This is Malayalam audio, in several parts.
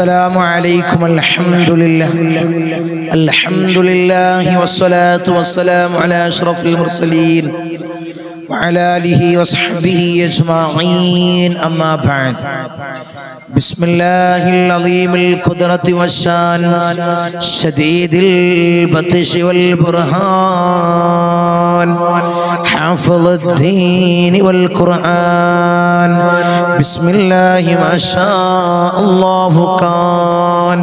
السلام عليكم. الحمد لله والصلاة والسلام على أشرف المرسلين وعلى آله وصحبه أجمعين. أما بعد، بسم الله العظيم القدرة والشان شديد البطش والبرهان حافظ الدين والقرآن. بسم الله ما شاء الله كان.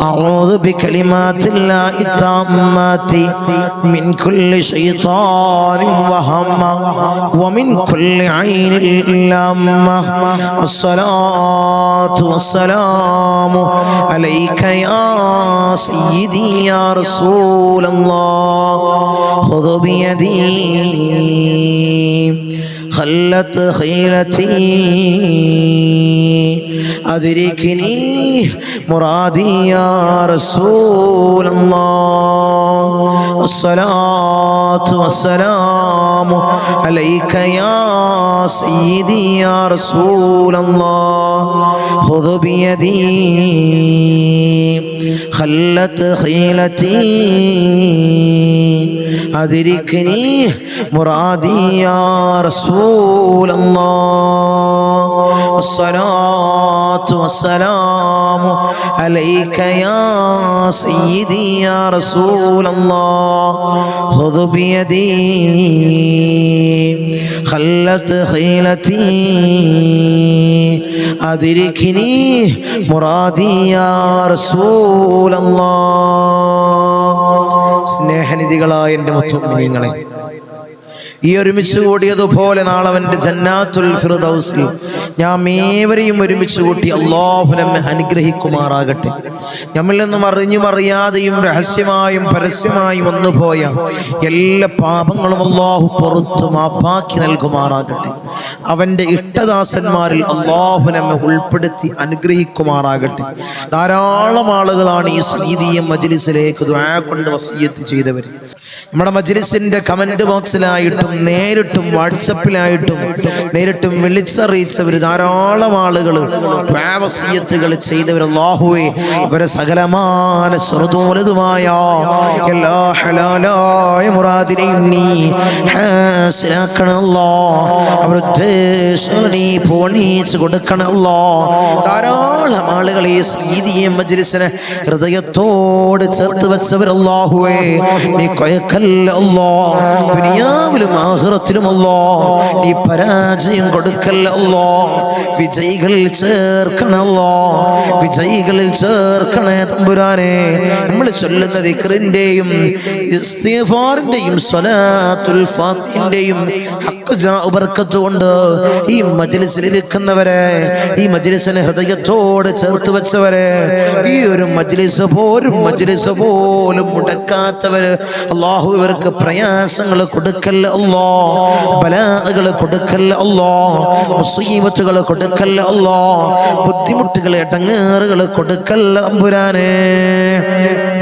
أعوذ بكلمات الله التامات من كل شيطان وهمة ومن كل عين لامة. الصلاة والسلام عليك يا سيدي يا رسول الله. خذ بيدي خلت خيلتي أدركني مرادي يا رسول الله. الصلاة والسلام عليك يا سيدي يا رسول الله. خذ بيدي خلت خيلتي أدركني مرادي يا رسول الله. الصلاة والسلام عليك يا سيدي يا رسول الله. خذ بيدي خلت خيلتي أدركني مرادي يا رسول الله. സ്നേഹനിധികളായ എൻ്റെ മുത്തുമിനീങ്ങളെ, ഈ ഒരുമിച്ച് കൂടിയതുപോലെ നാളെ അവൻ്റെ ജന്നാത്തുൽ ഫിർദൗസിൽ നാം ഏവരെയും ഒരുമിച്ച് കൂട്ടി അല്ലാഹു നമ്മെ അനുഗ്രഹിക്കുമാറാകട്ടെ. നമ്മിൽ നിന്നും അറിഞ്ഞും അറിയാതെയും രഹസ്യമായും പരസ്യമായും വന്നുപോയ എല്ലാ പാപങ്ങളും അല്ലാഹു പുറത്തു മാപ്പാക്കി നൽകുമാറാകട്ടെ. അവൻ്റെ ഇഷ്ടദാസന്മാരിൽ അല്ലാഹു നമ്മെ ഉൾപ്പെടുത്തി അനുഗ്രഹിക്കുമാറാകട്ടെ. ധാരാളം ആളുകളാണ് ഈ സീദിയ മജ്ലിസിലേക്ക് ദുആ കൊണ്ട് വസിയത്ത് ചെയ്തവർ. നമ്മുടെ മജ്ലിസിന്റെ കമന്റ് ബോക്സിലായിട്ടും നേരിട്ടും വാട്സപ്പിലായിട്ടും നേരിട്ടും വിളിച്ചറിയിച്ചവർ ധാരാളം ആളുകൾ വസിയത്തുകൾ ചെയ്തവർ. അല്ലാഹുവേ, അവരെ സകലമായ ചെറുതുമായ എല്ലാ ഹലാലായ മുറാദിനെയും നീ ഹാസിലാക്കണമല്ലോ. അവരുടെ ഉദ്ദേശങ്ങൾ നീ പൂർണ്ണീച്ച് കൊടുക്കണമല്ലോ. ധാരാളം ആളുകൾ ഈ സീദിയ മജ്ലിസിനെ ഹൃദയത്തോട് ചേർത്ത് വെച്ചവർ. അല്ലാഹുവേ, നീ ദുനിയാവിലും ആഖിറത്തിലും നീ പരാജയം കൊടുക്കല്ലോ. വിജയികളിൽ ചേർക്കണല്ലോ, വിജയികളിൽ ചേർക്കണേ തമ്പുരാനെ. നമ്മൾ ചൊല്ലുന്ന ദിക്റിന്റെയും ഇസ്തിഗ്ഫാറിന്റെയും സ്വലാത്തുൽ ഫാത്തിഹിന്റെയും ബർക്കത്ത് കൊണ്ട് ഈ മജ്ലിസിൽ ഇരിക്കുന്നവരെ, ഈ മജ്ലിസിനെ ഹൃദയത്തോട് ചേർത്ത് വെച്ചവരെ, ഈ ഒരു മജ്ലിസ് പോലും മുടക്കാത്തവര് അല്ലാഹു ഇവർക്ക് പ്രയാസങ്ങൾ കൊടുക്കല്ല അല്ലാ, ബലാകൾ കൊടുക്കല്ല അല്ലാ, മുസീബത്തുകൾ കൊടുക്കല്ല അല്ലാ, ബുദ്ധിമുട്ടുകൾ ഇടങ്ങേറുകൾ കൊടുക്കല്ല തമ്പുരാനെ.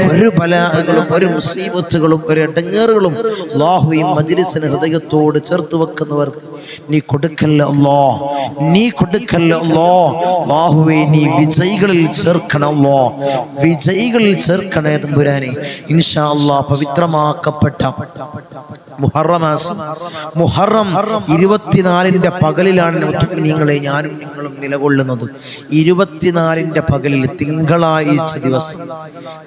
ഒരു ബലാകളും ഒരു മുസീബത്തുകളും ഒരു ഇടങ്ങേറുകളും അല്ലാഹു ഈ മജ്ലിസിനെ ഹൃദയത്തോട് ചേർത്ത് വെക്കുന്നവർക്ക് നീ കൊടുക്കല്ല അല്ലാ, നീ കൊടുക്കല്ല അല്ലാ. അല്ലാഹുവേ, നീ വിജയികളിൽ ചേർക്കണമല്ലോ, വിജയികളിൽ ചേർക്കണേ തമ്പുരാനെ. ഇൻഷാ അല്ലാഹ് പവിത്രമാക്കപ്പെട്ട മുഹറം മാസം, മുഹറം 24-ന്റെ പകലിലാണ് മുത്തുമിനീങ്ങളെ ഞാനും നിങ്ങളും നിലകൊള്ളുന്നത്. 24-ന്റെ പകലിൽ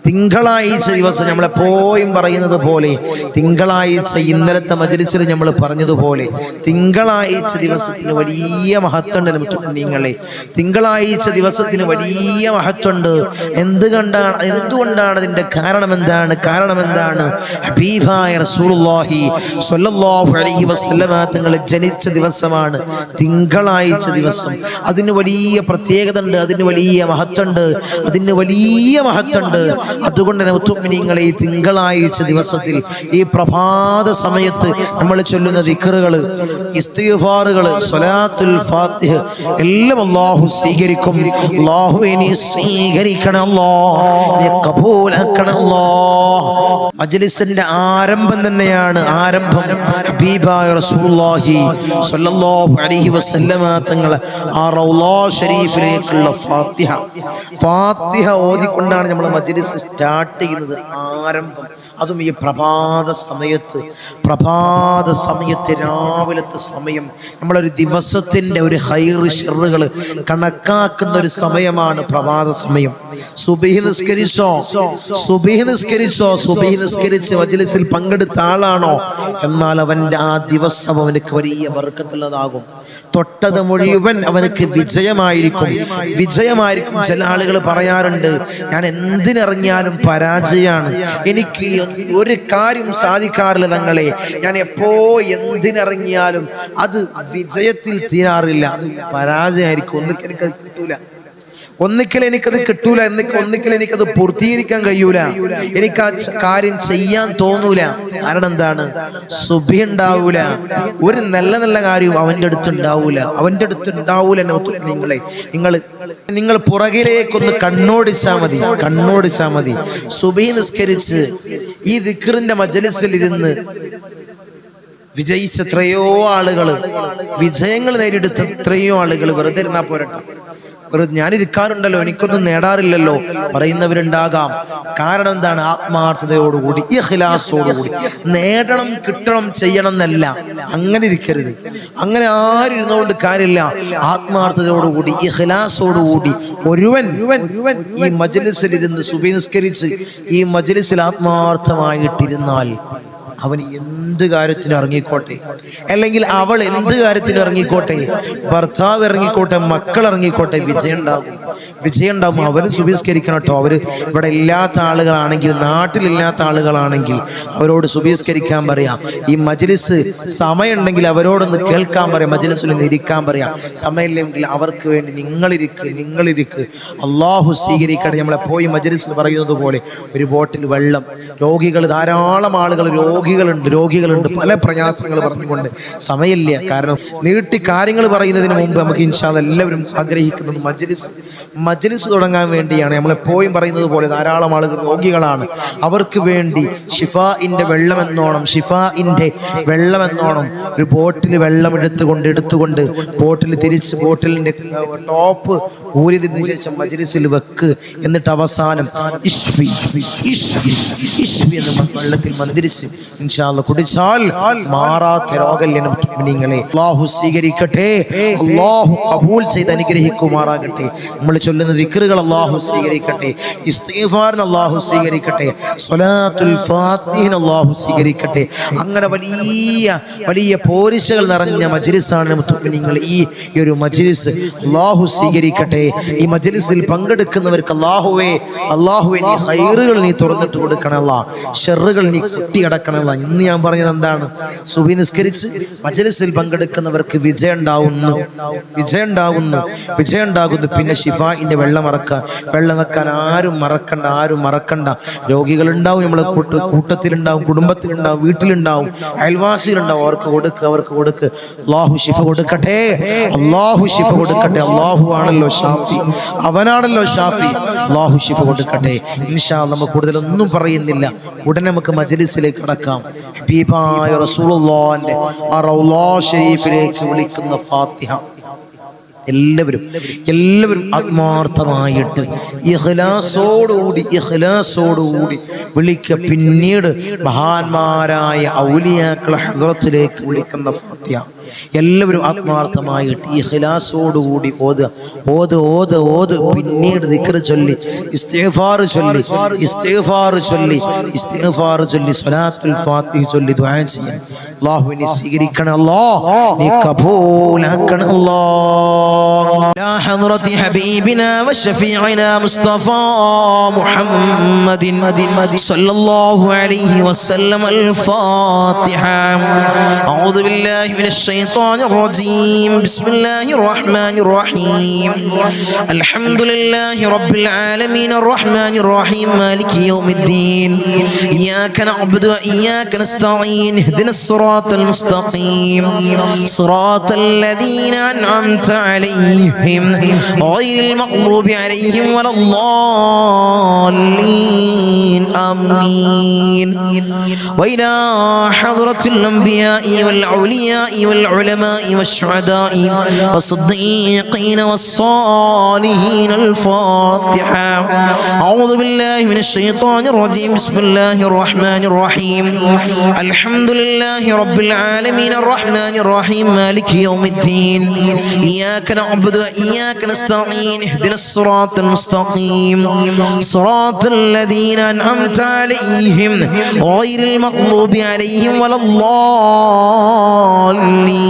തിങ്കളാഴ്ച ദിവസം നമ്മളെപ്പോഴും പറയുന്നത് പോലെ തിങ്കളാഴ്ച, ഇന്നലത്തെ മജ്ലിസിൽ നമ്മൾ പറഞ്ഞതുപോലെ തിങ്കളാഴ്ച ദിവസത്തിന് വലിയ മഹത്വമുണ്ട് മുത്തുമിനീങ്ങളെ. തിങ്കളാഴ്ച ദിവസത്തിന് വലിയ മഹത്വമുണ്ട്. എന്തുകൊണ്ടാണ് അതിന്റെ കാരണം എന്താണ്? ഹബീബായ റസൂലുള്ളാഹി സ്വല്ലല്ലാഹു അലൈഹി വസല്ലമ തങ്ങൾ ജനിച്ച ദിവസമാണ് തിങ്കളാഴ്ച ദിവസം. അതിന് വലിയ പ്രത്യേകത ഉണ്ട്, അതിന് വലിയ മഹത്വമുണ്ട്. അതുകൊണ്ട് തന്നെ മുത്തുമിനീങ്ങളെ, ഈ തിങ്കളാഴ്ച ദിവസത്തിൽ ഈ പ്രഭാത സമയത്ത് നമ്മൾ ചൊല്ലുന്ന ദിക്റുകൾ, ഇസ്തിഗ്ഫാറുകൾ, സ്വലാത്തുൽ ഫാത്തിഹ എല്ലാം അല്ലാഹു സ്വീകരിക്കും. അല്ലാഹുവേ, നീ സ്വീകരിക്കണം അല്ലാഹ്, നീ കബൂലാക്കണം അല്ലാഹ്. മജ്ലിസിന്റെ ആരംഭം തന്നെയാണ്. ആരംഭം ഹബീബായ റസൂലുള്ളാഹി സ്വല്ലല്ലാഹു അലൈഹി വസല്ലമ തങ്ങളെ ആ റൗളാ ഷരീഫിലേക്കുള്ള ഫാത്തിഹ ഓതിക്കൊണ്ടാണ് നമ്മൾ മജ്ലിസ് സ്റ്റാർട്ട് ചെയ്യുന്നത്. ആരംഭം അതും ഈ പ്രഭാത സമയത്ത് രാവിലത്തെ സമയം. നമ്മളൊരു ദിവസത്തിൻ്റെ ഒരു ഹൈർ ഷർറുകൾ കണക്കാക്കുന്ന ഒരു സമയമാണ് പ്രഭാത സമയം. സുബ്ഹി നിസ്കരിച്ച് മജ്ലിസിൽ പങ്കെടുത്ത ആളാണോ, എന്നാൽ അവൻ്റെ ആ ദിവസം അവനക്ക് വലിയ ബർക്കത്തുള്ളതാകും. തൊട്ടത് മുഴുവൻ അവനക്ക് വിജയമായിരിക്കും. ചില ആളുകൾ പറയാറുണ്ട്, ഞാൻ എന്തിനിറങ്ങിയാലും പരാജയമാണ്, എനിക്ക് ഒരു കാര്യം സാധിക്കാറില്ല തങ്ങളെ, ഞാൻ എപ്പോ എന്തിനിറങ്ങിയാലും അത് വിജയത്തിൽ തീരാറില്ല, അത് പരാജയമായിരിക്കും. ഒന്നിക്കൽ എനിക്കത് കിട്ടൂല, ഒന്നിക്കൽ എനിക്കത് പൂർത്തീകരിക്കാൻ കഴിയൂല, എനിക്ക് ആ കാര്യം ചെയ്യാൻ തോന്നൂല. കാരണം എന്താണ്? സുബ്ഹി ഉണ്ടാവൂല, ഒരു നല്ല കാര്യവും അവൻ്റെ അടുത്തുണ്ടാവൂല. നിങ്ങൾ പുറകിലേക്കൊന്ന് കണ്ണോടിച്ചാൽ മതി. സുബ്ഹി നിസ്കരിച്ച് ഈ ദിക്റിന്റെ മജ്ലിസിൽ ഇരുന്ന് വിജയിച്ച എത്രയോ ആളുകൾ, വിജയങ്ങൾ നേടിയെടുത്ത എത്രയോ ആളുകൾ വെറുതെ ഇരുന്നാ പോരട്ടെ. ഞാനിരിക്കാറുണ്ടല്ലോ, എനിക്കൊന്നും നേടാറില്ലല്ലോ പറയുന്നവരുണ്ടാകാം. കാരണം എന്താണ്? ആത്മാർത്ഥതയോടുകൂടി, ഇഖ്ലാസോടുകൂടി നേടണം, കിട്ടണം, ചെയ്യണം എന്നല്ല. അങ്ങനെ ഇരിക്കരുത്. അങ്ങനെ ആരും ഇരുന്നുകൊണ്ട് കാര്യമില്ല. ആത്മാർത്ഥതയോടുകൂടി, ഇഖ്ലാസോടുകൂടി ഒരുവൻ ഈ മജ്ലിസിൽ ഇരുന്ന് സുബ്ഹി നിസ്കരിച്ച് ഈ മജ്ലിസിൽ ആത്മാർത്ഥമായിട്ടിരുന്നാൽ അവൻ എന്ത് കാര്യത്തിന് ഇറങ്ങിക്കോട്ടെ, അല്ലെങ്കിൽ അവൾ എന്ത് കാര്യത്തിന് ഇറങ്ങിക്കോട്ടെ, ഭർത്താവ് ഇറങ്ങിക്കോട്ടെ, മക്കൾ ഇറങ്ങിക്കോട്ടെ, വിജയം ഉണ്ടാകും. അവരും സുബഹിസ്കരിക്കണം കേട്ടോ. അവർ ഇവിടെ ഇല്ലാത്ത ആളുകളാണെങ്കിൽ, നാട്ടിലില്ലാത്ത ആളുകളാണെങ്കിൽ അവരോട് സുബഹിസ്കരിക്കാൻ പറയാം. ഈ മജ്ലിസ് സമയമുണ്ടെങ്കിൽ അവരോടൊന്ന് കേൾക്കാൻ പറയാം, മജ്ലിസിൽ ഒന്ന് ഇരിക്കാൻ പറയാം. സമയമില്ലെങ്കിൽ അവർക്ക് വേണ്ടി നിങ്ങളിരിക്ക്. അള്ളാഹു സ്വീകരിക്കട്ടെ. നമ്മളെപ്പോയി മജ്ലിസിൽ പറയുന്നത് പോലെ ഒരു ബോട്ടിൽ വെള്ളം, ധാരാളം ആളുകൾ രോഗികളുണ്ട്, പല പ്രയാസങ്ങൾ പറഞ്ഞുകൊണ്ട് സമയമില്ല. കാരണം നീട്ടി കാര്യങ്ങൾ പറയുന്നതിന് മുമ്പ് നമുക്ക് ഇൻഷാ അല്ലാഹ് എല്ലാവരും ആഗ്രഹിക്കുന്നത് മജ്ലിസ് തുടങ്ങാൻ വേണ്ടിയാണ്. നമ്മളെപ്പോഴും പറയുന്നത് പോലെ ധാരാളം ആളുകൾ രോഗികളാണ്. അവർക്ക് വേണ്ടി ഷിഫാഇന്റെ വെള്ളമെന്നോണം ഒരു ബോട്ടിൽ വെള്ളം എടുത്തുകൊണ്ട് ബോട്ടിലിന്റെ ടോപ്പ് ഊരിയതിനു ശേഷം മജ്ലിസിൽ വെക്ക്. എന്നിട്ട് അവസാനം ഇശ്വി എന്ന് വെള്ളത്തിൽ മന്ത്രിച്ച് ഇൻഷാ അല്ലാഹ് കുടിച്ചാൽ മാറാത്ത രോഗങ്ങളെ അല്ലാഹു സ്വീകരിക്കട്ടെ, അല്ലാഹു ഖബൂൽ ചെയ്ത് അനുഗ്രഹിക്കുമാറാകട്ടെ. നമ്മൾ ചൊല്ലുന്ന ദിക്റുകൾ അല്ലാഹു സ്വീകരിക്കട്ടെ, ഇസ്തിഗ്ഫാറിന് അല്ലാഹു സ്വീകരിക്കട്ടെ, സ്വലാത്തുൽ ഫാത്തിഹിന് അല്ലാഹു സ്വീകരിക്കട്ടെ. അങ്ങനെ വലിയ പോരിശകൾ നിറഞ്ഞ മജ്ലിസാണ് മുഅ്മിനീങ്ങൾ. ഈ ഒരു മജ്ലിസ് അല്ലാഹു സ്വീകരിക്കട്ടെ. ഈ മജ്ലിസിൽ പങ്കെടുക്കുന്നവർക്ക് അല്ലാഹുവേ നീ ഖൈറുകൾ നീ തുറന്നിട്ട് കൊടുക്കണം, ഷർറുകൾ നീ കുട്ടിയടക്കണം. ഇന്ന് ഞാൻ പറഞ്ഞത് എന്താണ്? സുബ്ഹി നിസ്കരിച്ച് മജ്ലിസിൽ പങ്കെടുക്കുന്നവർക്ക് വിജയം ഉണ്ടാകുന്നു. പിന്നെ ഷിഫാഇന്റെ വെള്ളം വെക്കാൻ ആരും മറക്കണ്ട. രോഗികളുണ്ടാവും, നമ്മളെ കൂട്ടത്തിലുണ്ടാവും, കുടുംബത്തിലുണ്ടാവും, വീട്ടിലുണ്ടാവും, അയൽവാസികളുണ്ടാവും. അവർക്ക് കൊടുക്ക്. അല്ലാഹു ശിഫ കൊടുക്കട്ടെ. അല്ലാഹു ആണല്ലോ ഷാഫി, അവനാണല്ലോ ഷാഫി. അല്ലാഹു ശിഫ കൊടുക്കട്ടെ. ഇൻഷാ അല്ലാഹ് നമുക്ക് കൂടുതലൊന്നും പറയുന്നില്ല, ഉടനെ നമുക്ക് മജ്ലിസിലേക്ക് കടക്കാം. ഹബീബായ റസൂലുള്ളാഹിന്റെ ആ റൗളാ ശരീഫിലേക്ക് വിളിക്കുന്ന ഫാത്തിഹ എല്ലാവരും ആത്മാർത്ഥമായിട്ട് ഇഖ്ലാസോടുകൂടി വിളിക്കുക. പിന്നീട് മഹാന്മാരായ ഔലിയാക്കളെ ഹദ്റത്തിലേക്ക് വിളിക്കുന്ന ഫാത്തിഹ എല്ലാവരും ആത്മാർത്ഥമായിട്ട് ഇഖ്ലാസോടുകൂടി ഓത്. പിന്നീട് ദിക്ർ ചൊല്ലി, ഇസ്തിഗ്ഫാർ ചൊല്ലി സ്വലാത്തുൽ ഫാത്തിഹ ചൊല്ലി ദുആ ചെയ്യാം. അല്ലാഹുവിനെ സ്വീകരിക്കണം, നീ കബൂലാക്കണം. لا حضرة حبيبنا وشفيعنا مصطفى محمد صلى الله عليه وسلم. الفاتحة. أعوذ بالله من الشيطان الشيطان الرجيم بسم الله الرحمن الرحيم الحمد لله رب العالمين الرحمن الرحيم مالك يوم الدين إياك نعبد وإياك نستعين اهدنا الصراط المستقيم صراط الذين أنعمت عليهم غير المغضوب عليهم ولا الضالين آمين وإلى حضرة الأنبياء والأولياء والعلماء والشهداء والصديقين والصالحين الفاتحة أعوذ بالله من الشيطان الرجيم بسم الله الرحمن الرحيم الحمد لله رب العالمين الرحمن الرحيم مالك يوم الدين إياك نعبد وإياك نستعين اهدنا الصراط المستقيم صراط الذين أنعمت عليهم غير المغضوب عليهم ولا الضالين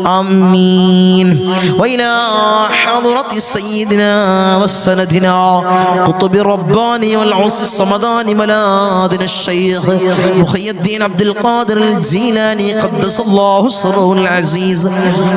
آمين وإلى حضرة سيدنا وسندنا قطب الرباني والعوس الصمداني ملاذنا الشيخ محي الدين عبد القادر الجيلاني قدس الله سره العزيز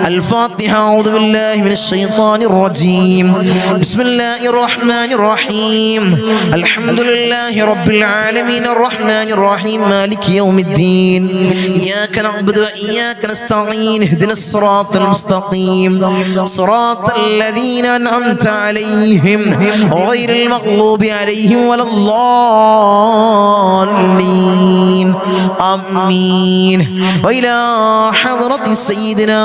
الفاتحة أعوذ بالله من الشيطان الرجيم بسم الله الرحمن الرحيم الحمد لله رب العالمين الرحمن الرحيم مالك يوم الدين إياك نعبد وإياك نستعين اهدنا الصراط المستقيم صراط الذين أنعمت عليهم غير المغضوب عليهم ولا الضالين آمين وإلى حضرة سيدنا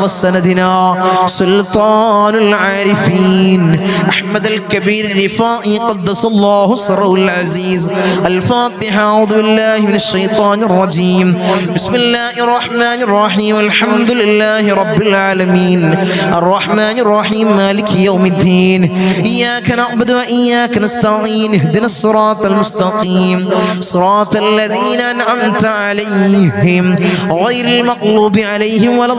وسندنا سلطان العارفين أحمد الكبير الرفائي قدس الله سره العزيز الفاتحة أعوذ بالله من الشيطان الرجيم بسم الله الرحمن الرحيم الحمد لله رب العالمين الرحمن الرحيم مالك يوم الدين إياك نعبد وإياك نستعين اهدنا الصراط المستقيم صراط الذين أنعمت عليهم غير المغضوب عليهم ولا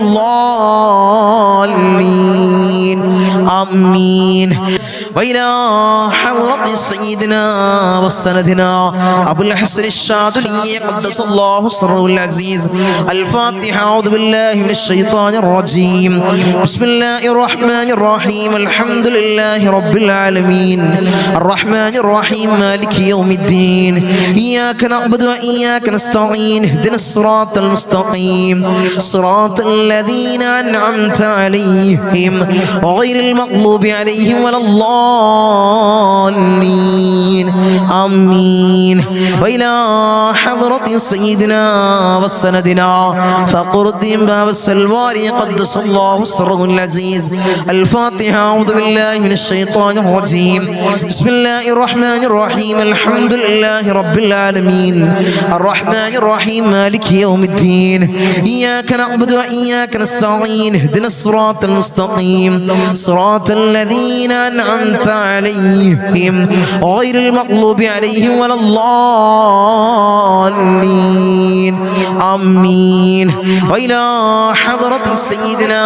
الضالين آمين وإلى حضرة سيدنا وسندنا أبو الحسن الشاذلي قدس الله سره العزيز الفاتحة أعوذ بالله من الشيطان الرجيم بسم الله الرحمن الرحيم الحمد لله رب العالمين الرحمن الرحيم مالك يوم الدين إياك نعبد وإياك نستعين اهدنا الصراط المستقيم صراط الذين أنعمت عليهم غير المغضوب عليهم ولا الضالين آمين وإلى حضرة سيدنا وسندنا فقر الدين باب السلواري قدس الله سره العزيز الفاتحة أعوذ بالله من الشيطان الرجيم بسم الله الرحمن الرحيم الحمد لله رب العالمين الرحمن الرحيم مالك يوم الدين إياك نعبد وإياك نستعين اهدنا الصراط المستقيم صراط الذين أنعمت عليهم غير المغضوب عليهم ولا الضالين آمين وإلى حضرة سيدنا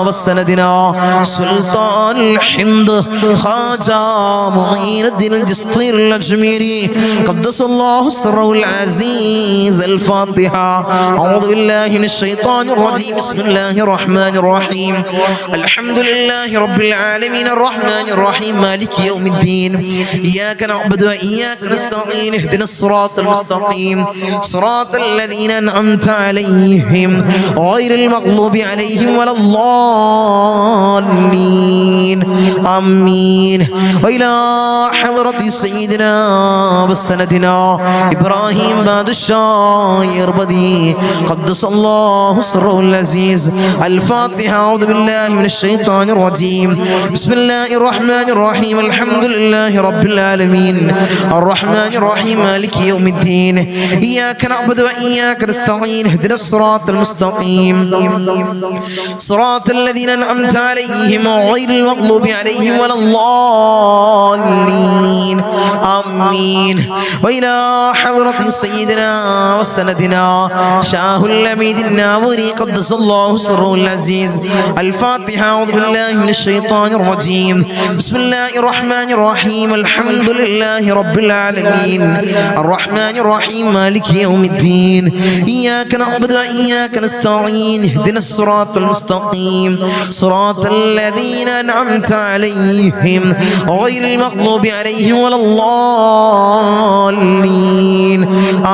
وسندنا سلطان الحمد خواجة معين الدين الجسطير الأجميري قدس الله سره العزيز الفاتحة أعوذ بالله من الشيطان الرجيم بسم الله الرحمن الرحيم الحمد لله رب العالمين الرحمن الرحيم مالك يوم الدين إياك نعبد وإياك نستعين اهدنا الصراط المستقيم صراط الذين أنعمت عليهم غير المغضوب عليهم ولا الضالين آمين وإلى حضرة سيدنا وسندنا إبراهيم بادشاه يربدي قدس الله سره العزيز الفاتحة أعوذ بالله من الشيطان الرجيم بسم الله الرحمن الرحيم الحمد لله رب العالمين الرحمن الرحيم مالك يوم الدين إياك نعبد وإياك نستعين اهدنا الصراط المستقيم صراط الذين أنعمت عليهم غير المغضوب عليهم ولا الضالين آمين. وإلى حضرة سيدنا وسندنا شاه الأميد الناظري قدس الله سره العزيز. الفاتحة. أعوذ بالله من الشيطان الرجيم. بسم الله الرحمن الرحيم. الحمد لله رب العالمين الرحمن الرحيم مالك يوم الدين إياك نعبد وإياك نستعين اهدنا الصراط المستقيم صراط الذين أنعمت عليهم غير المغضوب عليهم ولا الضالين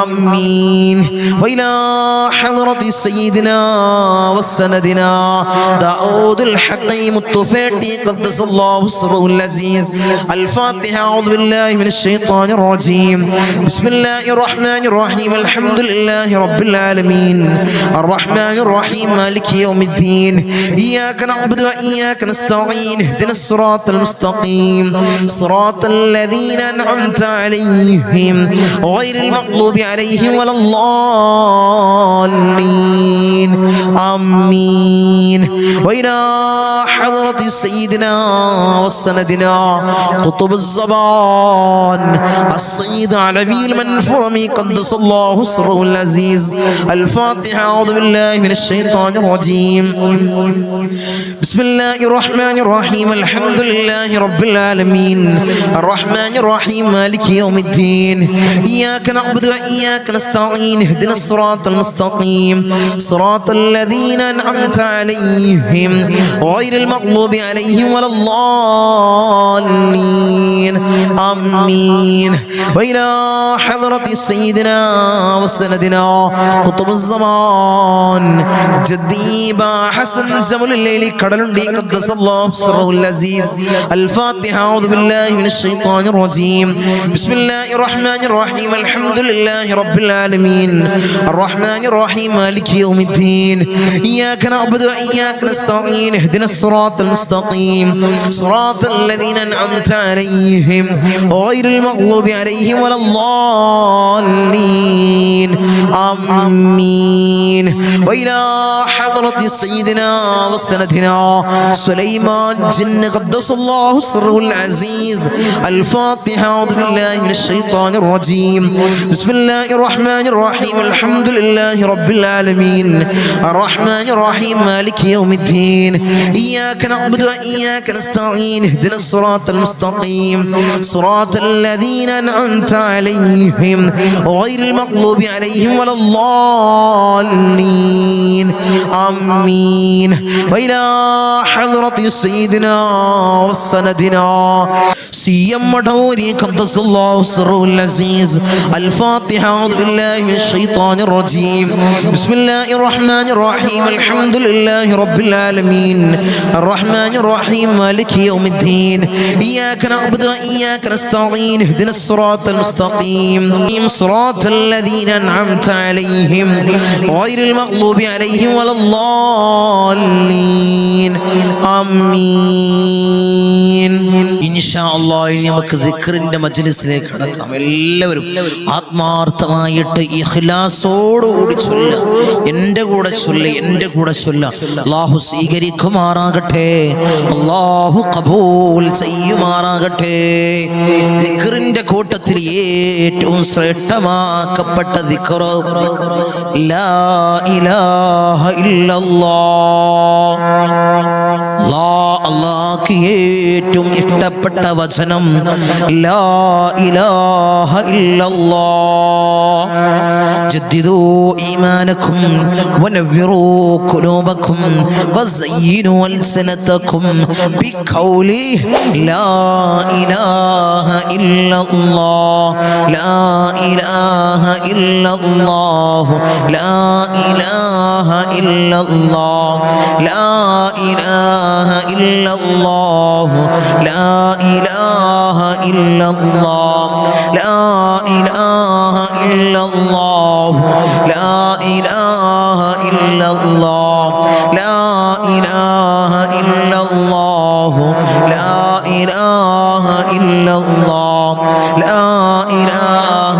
آمين. وإلى حضرة سيدنا وسندنا داود الحكيم الطفيلي قدس الله سره العزيز. الفاتحة. أعوذ بالله من الشيطان الرجيم. بسم الله الرحمن الرحيم. الحمد لله رب العالمين الرحمن الرحيم مالك يوم الدين إياك نعبد وإياك نستعين اهدنا الصراط المستقيم صراط الذين أنعمت عليهم غير المغضوب عليهم ولا الضالين آمين. وإلى حضرة سيدنا وسندنا قطب الزمان السيد علوي المنفرمي قدس الله سره العزيز. الفاتحة. أعوذ بالله من الشيطان الرجيم. بسم الله الرحمن الرحيم. الحمد لله رب العالمين الرحمن الرحيم مالك يوم الدين إياك نعبد وإياك نستعين اهدنا الصراط المستقيم صراط الذين أنعمت عليهم غير المغضوب عليهم ولا الضالين آمين. وإلى حضرة سيدنا وسندنا قطب الزمان جدي با حسن زمل الليل كدلندي قدس الله سره العزيز. الفاتحة. أعوذ بالله من الشيطان الرجيم. بسم الله الرحمن الرحيم. الحمد لله رب العالمين الرحمن الرحيم مالك يوم الدين إياك نعبد وإياك نستعين اهدنا الصراط المستقيم صراط الذين أنعمت عليهم غير المغضوب عليهم ولا الضالين آمين. وإلى حضرة سيدنا وسندنا سليمان جن قدس الله سره العزيز. الفاتحة. أعوذ بالله من الشيطان الرجيم. بسم الله الرحمن الرحيم. الحمد لله رب العالمين الرحمن الرحيم مالك يوم الدين إياك نعبد وإياك نستعين اهدنا الصراط المستقيم صراط الذين أنعمت عليهم غير المغضوب عليهم ولا الضالين آمين. وإلى حضرة سيدنا وسندنا سيم مدوري قدس الله سره العزيز. الفاتحة. أعوذ بالله من الشيطان الرجيم. بسم الله الرحمن الرحيم. الحمد لله رب العالمين الرحمن الرحيم مالك يوم الدين إياك نعبد وإياك نستعين اهدنا الصراط المستقيم صراط الذين أنعمت عليهم غير المغضوب عليهم ولا الضالين آمين. إن شاء الله ഇനി നമുക്ക് ദിക്റിന്റെ മജ്ലിസിലേക്ക് കടക്കാം. എല്ലാവരും ആത്മാർത്ഥമായിട്ട് ഇഖ്ലാസോടുകൂടി ചൊല്ലുക. എൻ്റെ കൂടെ ചൊല്ലുക. അല്ലാഹു സ്വീകരിക്കുമാറാകട്ടെ. അല്ലാഹു ഖബൂൽ ചെയ്യുമാറാകട്ടെ. ദിക്റിന്റെ കൂട്ടത്തിൽ ഏറ്റവും ശ്രേഷ്ഠമാക്കപ്പെട്ട ദിക്ർ ലാ ഇലാഹ ഇല്ലല്ലാഹ്. അല്ലാഹുവിന് ഏറ്റവും ഇഷ്ടപ്പെട്ട വചനം ലാ ഇലാഹ ഇല്ലല്ലാഹ്. ജദ്ദിദൂ ഈമാനകും വനവ്വിറൂ ഖുലൂബകും വസയ്യിനൂ അൽസനതകും ബിഖൗലി ലാ ഇലാഹ ഇല്ലല്ലാഹ് ലാ ഇലാഹ ഇല്ലല്ലാഹ് ലാ ഇലാഹ ഇല്ലല്ലാഹ് ലാ ഇലാഹ ഇല്ലല്ലാഹ് ലാ ഇലാഹ ഇല്ലല്ലാഹ് ലാ ഇലാഹ ഇല്ലല്ലാഹ് ലാ ഇലാഹ ഇല്ലല്ലാഹ് ലാ ഇലാഹ ഇല്ലല്ലാഹ് ലാ ഇലാഹ ഇല്ലല്ലാഹ് ലാ ഇലാഹ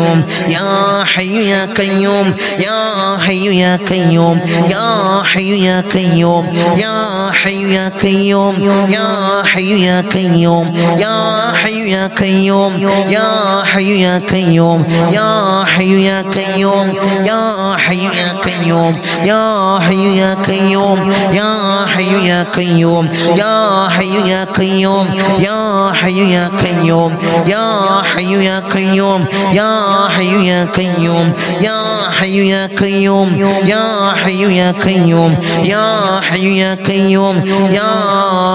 قيوم يا حي يا قيوم يا حي يا قيوم يا حي يا قيوم يا حي يا قيوم يا حي يا قيوم يا حي يا قيوم يا حي يا قيوم يا حي يا قيوم يا حي يا قيوم يا حي يا قيوم يا حي يا قيوم يا حي يا قيوم يا حي يا قيوم يا حي يا قيوم يا حي يا قيوم يا حي يا قيوم يا حي يا قيوم يا حي يا قيوم يا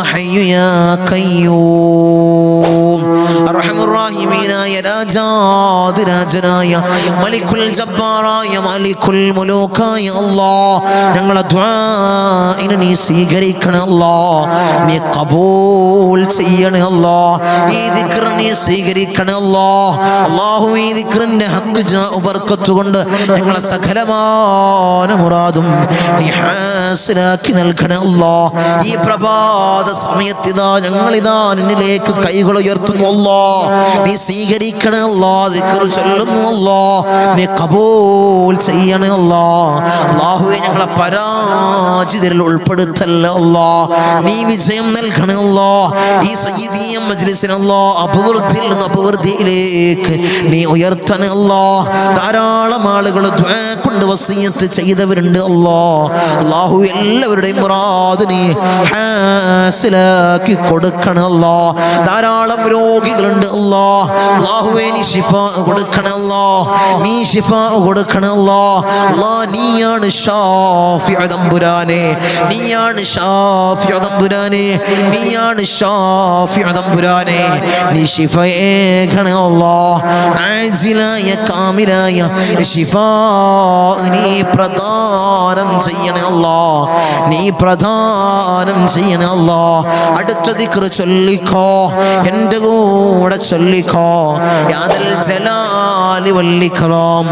حي يا قيوم അർഹമർ റഹീമീനായ രാജാതിരാജനായ മലിക്കുൽ ജബ്ബാറായ മലിക്കുൽ മുലൂക്കായ അല്ലാഹ് ഞങ്ങളുടെ ദുആഇനെ നീ സ്വീകരിക്കണേ അല്ലാഹ് നീ ഖബൂൽ ചെയ്യണേ അല്ലാഹ് ഈ ദിക്ർ നീ സ്വീകരിക്കണേ അല്ലാഹ് അല്ലാഹു ഈ ദിക്റിന്റെ ഹഖ് ജാഉ ബർക്കത്ത് കൊണ്ട് ഞങ്ങളെ സകലമായ മുറാദും നീ ഹാസിലാക്കി നൽകണേ അല്ലാഹ് ഈ പ്രഭാത സമയത്ത് ഇതാ ഞങ്ങളിതാ നിന്നിലേക്ക് കൈകൾ ഉയർത്തുന്നു അല്ലാഹ് നീ സ്വീകരിക്കണേ അല്ലാഹ് ദിക്ർ ചൊല്ലുന്നു അല്ലാഹ് നീ ഖബൂൽ ചെയ്യണേ അല്ലാഹ് അല്ലാഹുവേ ഞങ്ങളെ പരാജിതരിൽ ഉൾപ്പെടുത്തല്ലേ അല്ലാഹ് നീ വിജയം നൽകണേ അല്ലാഹ് ഈ സയ്യിദിയ മജ്ലിസിനെ അല്ലാഹ് അഭിവൃദ്ധിയിൽ നിന്ന് അഭിവൃദ്ധിയിലേക്ക് നീ ഉയർത്തണേ അല്ലാഹ് ധാരാളം ആളുകൾ ദുആ കൊണ്ട് വസിയത്ത് ചെയ്തവരുണ്ട് അല്ലാഹ് അല്ലാഹു എല്ലാവരുടെയും മുറാദ് നീ ഹാസിലാക്കി കൊടുക്കണേ അല്ലാഹ് ധാരാളം രോഗികളുണ്ട് അല്ലാഹ് അല്ലാഹുവേ നീ ശിഫാ കൊടുക്കണേ അല്ലാഹ് നീ ശിഫാ കൊടുക്കണേ അല്ലാഹ് അല്ലാഹ് നീയാണ് ശാഫിഉ തമ്പുരാനെ നീയാണ് ശാഫിഉ തമ്പുരാനെ നീയാണ് ശാഫിഉ തമ്പുരാനെ നീ ശിഫയേകണേ അല്ലാഹ് ആജിലായ കാമിലായ ശിഫാ നീ പ്രദാനം ചെയ്യണേ അല്ലാഹ് നീ പ്രദാനം ചെയ്യണേ അല്ലാഹ് അടുത്ത ദിക്ർ ചൊല്ലിക്കോ എൻ്റെ കൂടെ ചൊല്ലിക്കോ യാദൽ ജലാലി വൽ ഇക്റാം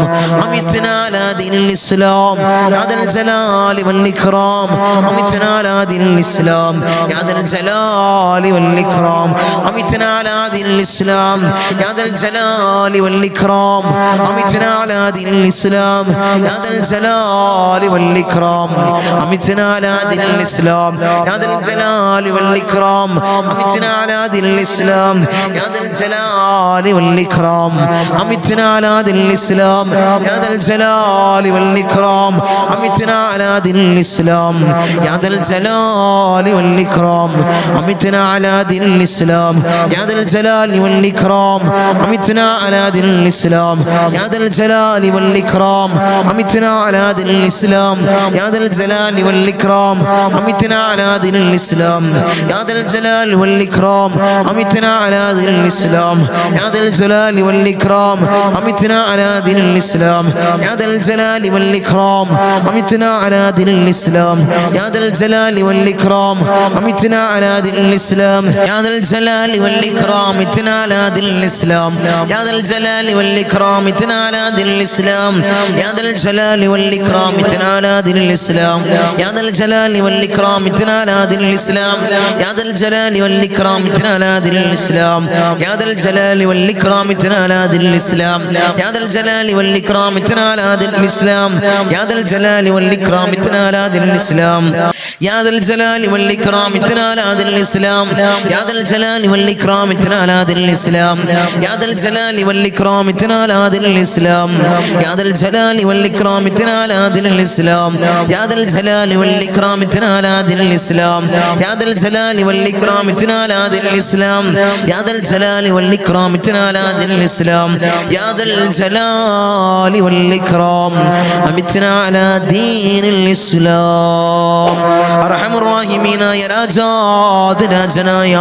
അമിത്നാ അലാ ദീനിൽ ഇസ്ലാം യാദൽ ജലാലി വൽ ഇക്റാം അമിത്നാ അലാ ദീനിൽ ഇസ്ലാം യാദൽ ജലാലി വൽ ഇക്റാം അമിത്നാ അലാ ദീനിൽ ഇസ്ലാം യാദൽ ജലാലി വൽ ഇക്റാം അമിത്നാ അലാ ദീനിൽ ഇസ്ലാം യാദൽ ജലാലി വൽ ഇക്റാം അമിത്നാ അലാ ദീനിൽ ഇസ്ലാം യാദൽ ജലാലി വൽ ഇക്റാം അമിത്നാ അലാ ദീനിൽ ഇസ്ലാം യാദൽ ജലാലി വൽ ഇക്റാം അമിത്നാ അലാ ദീനിൽ ഇസ്ലാം യാദൽ ജലാലി വൽ ഇക്റാം അമിത്നാ അലാ ദീനിൽ ഇസ്ലാം യാദൽ ജലാലി വൽ ഇക്റാം അമിത്നാ അലാ ദീനിൽ ഇസ്ലാം യാദൽ ജലാലി വൽ ഇക്റാം അമിത്നാ അലാ ദീനിൽ ഇസ്ലാം യാദൽ ജലാലി വൽ ഇക്റാം അമിത്നാ അലാ ദീനിൽ ഇസ്ലാം യാദൽ ജലാലി വൽ ഇക്റാം അമിത്നാ അലാ ദീനിൽ ഇസ്ലാം യാദൽ ജലാലി വൽ ഇക്റാം അമിത്നാ അലാ ദീനിൽ ഇസ്ലാം യാദൽ ജലാലി വൽ ഇക്റാം അമിത്നാ അലാ ദീനിൽ ഇസ്ലാം യാദൽ ജലാലി വൽ ഇക്റാം അമിത്നാ അലാ ദീനിൽ ഇസ്ലാം യാദൽ ജലാലി വൽ ഇക്റാം അമിത്നാ അലാ ദീനിൽ ഇസ്ലാം യാദൽ ജലാലി വൽ ഇക്റാം ഇത്നാ അലാ ദീനിൽ ഇസ്ലാം യാദൽ ജലാലി വൽ ഇക്റാം ഇത്നാ അലാ ദീനിൽ ഇസ്ലാം യാദൽ ജലാലി വൽ ഇക്റാം ഇത്നാ അലാ ദീനിൽ ഇസ്ലാം യാദൽ ജലാലി വൽ ഇക്റാം ഇത്നാ അലാ ദീനിൽ ഇസ്ലാം യാദൽ ജലാലി വൽ ഇക്റാം ഇത്നാ അലാ ദീനിൽ ഇസ്ലാം യാദൽ ജലാലി വൽ ഇക്റാം ഇത്നാ അലാ ദീനിൽ ഇസ്ലാം യാദൽ ജലാലി വൽ ഇക്റാം ഇത്നാ അലാ ദീനിൽ ഇസ്ലാം യാദൽ ജലാലി വൽ ഇക്റാം ഇത്നാ അലാ ദീനിൽ ഇസ്ലാം യാദൽ ജലാലി വൽ ഇക്റാം ഇത്നാ അലാ ദീനിൽ ഇസ്ലാം യാദൽ ജലാലി വൽ ഇക്റാം ഇത്നാ അലാ ദീനിൽ ഇസ്ലാം യാദൽ ജലാലി വൽ ഇക്റാം ഇത്നാ അലാ ദീനിൽ ഇസ്ലാം യാദൽ ജലാലി വൽ ഇക്റാം ഇത്നാ അലാ ദീനിൽ ഇസ്ലാം യാദൽ ജലാലി വൽ ഇക്റാം ഇത്നാ അലാ ദീനിൽ ഇസ്ലാം യാദൽ ജലാലി വൽ ഇക്റാം ഇത്നാ അലാ ദീനിൽ ഇസ്ലാം യാദൽ ജലാലി വൽ ഇക്റാം ഇത്നാ അലാ ദീനിൽ ഇസ്ലാം യാദൽ ജലാലി വൽ ഇക്റാം അമിത്നാ അലാ ദീനിൽ ഇസ്ലാം അർഹമർ റഹീമീനായ രാജാതിരാജനായ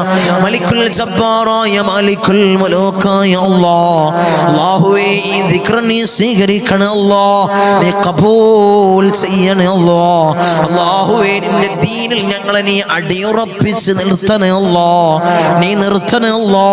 മലിക്കുൽ ജബ്ബാറായ മലിക്കുൽ മുലൂക്കായ അല്ലാഹ് അല്ലാഹുവേ ഈ ദിക്ർ നീ സ്വീകരിക്കണേ അല്ലാഹ് നീ ഖബൂൽ ചെയ്യണേ അല്ലാഹ് അല്ലാഹുവേ നിന്റെ ദീനിൽ ഞങ്ങളെ നീ അടിയുറപ്പിച്ച് നിർത്തണേ അല്ലാഹ് നീ നിർത്തണേ അല്ലാഹ്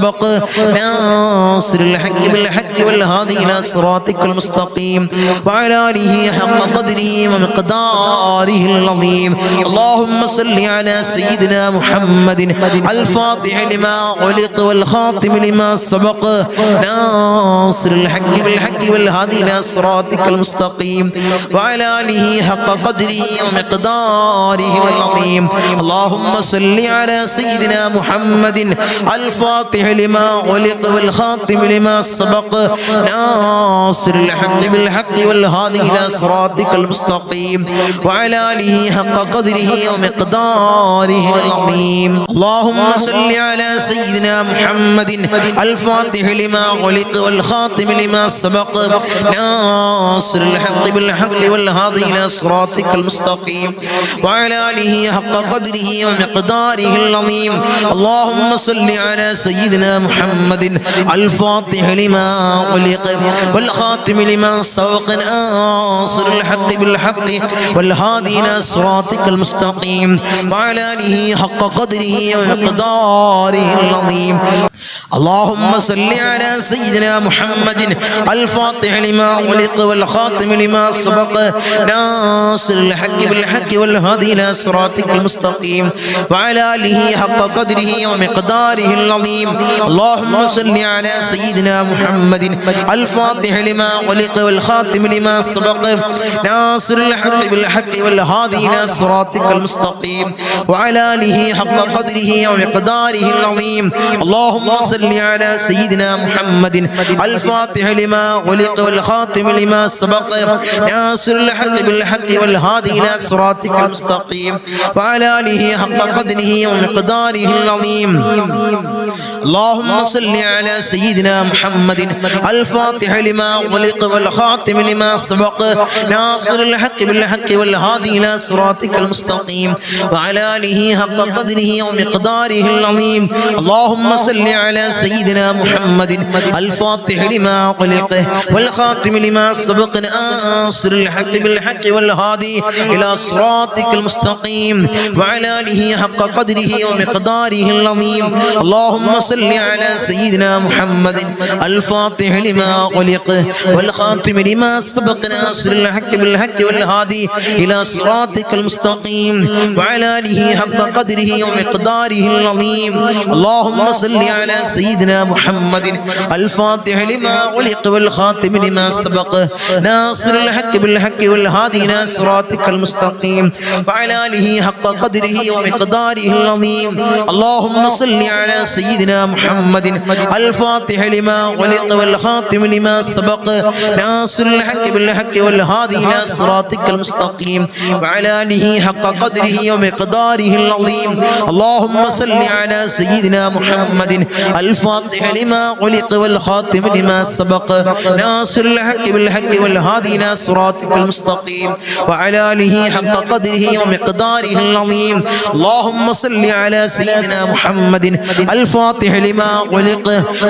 سبق ناصر الحق بالحق والهادي إلى صراطك المستقيم وعلى آله حق قدره ومقداره العظيم. اللهم صل على سيدنا محمد الفاتح لما أغلق والخاتم لما سبق ناصر الحق بالحق والهادي إلى صراطك المستقيم وعلى آله حق قدره ومقداره العظيم. اللهم صل على سيدنا محمد الفاتح لما أغلق والخاتم لما سبق ناصر الحق بالحق والهادي إلى صراطك المستقيم وعلى آله حق قدره ومقداره العظيم. اللهم صل على سيدنا محمد الفاتح لما أغلق والخاتم لما سبق ناصر الحق بالحق والهادي إلى صراطك المستقيم وعلى آله حق قدره ومقداره العظيم. اللهم صل على سيدنا محمد الفاتح لما أغلق والخاتم لما سبق ناصر الحق بالحق والهادي إلى صراطك المستقيم وعلى آله حق قدره ومقداره العظيم. اللهم صل على سيدنا محمد الفاتح لما أغلق والخاتم لما سبق ناصر الحق بالحق والهادي إلى صراطك المستقيم وعلى آله حق قدره ومقداره العظيم. اللهم صل على سيدنا محمد الفاتح لما أغلق والخاتم لما سبق ناصر الحق بالحق والهادي إلى صراطك المستقيم وعلى آله حق قدره ومقداره العظيم. اللهم صل على سيدنا محمد الفاتح لما أغلق والخاتم لما سبق ناصر الحق بالحق والهادي إلى صراطك المستقيم وعلى آله حق قدره ومقداره العظيم. اللهم صل على سيدنا محمد الفاتح لما أغلق والخاتم لما سبق ناصر الحق بالحق والهادي إلى صراطك المستقيم وعلى آله حق قدره ومقداره العظيم. اللهم صل على سيدنا محمد الفاتح لما أغلق والخاتم لما سبق ناصر الحق بالحق والهادي إلى صراطك المستقيم وعلى آله حق قدره ومقداره العظيم. اللهم صل على سيدنا محمد الفاتح لما أغلق والخاتم لما سبق ناصر الحق بالحق والهادي إلى صراطك المستقيم وعلى آله حق قدره ومقداره العظيم. اللهم صل على سيدنا محمد الفاتح لما أغلق والخاتم لما سبق ناصر الحق بالحق والهادي إلى صراطك المستقيم وعلى آله حق قدره ومقداره العظيم. اللهم صل على سيدنا محمد الفاتح لما أغلق والخاتم لما سبق ناصر الحق بالحق والهادي إلى صراطك المستقيم وعلى آله حق قدره ومقداره العظيم. اللهم صل على سيدنا محمد الفاتح لما أغلق والخاتم لما سبق ناصر الحق بالحق والهادي إلى صراطك المستقيم وعلى آله حق قدره ومقداره العظيم. اللهم صل على سيدنا محمد الفاتح لما أغلق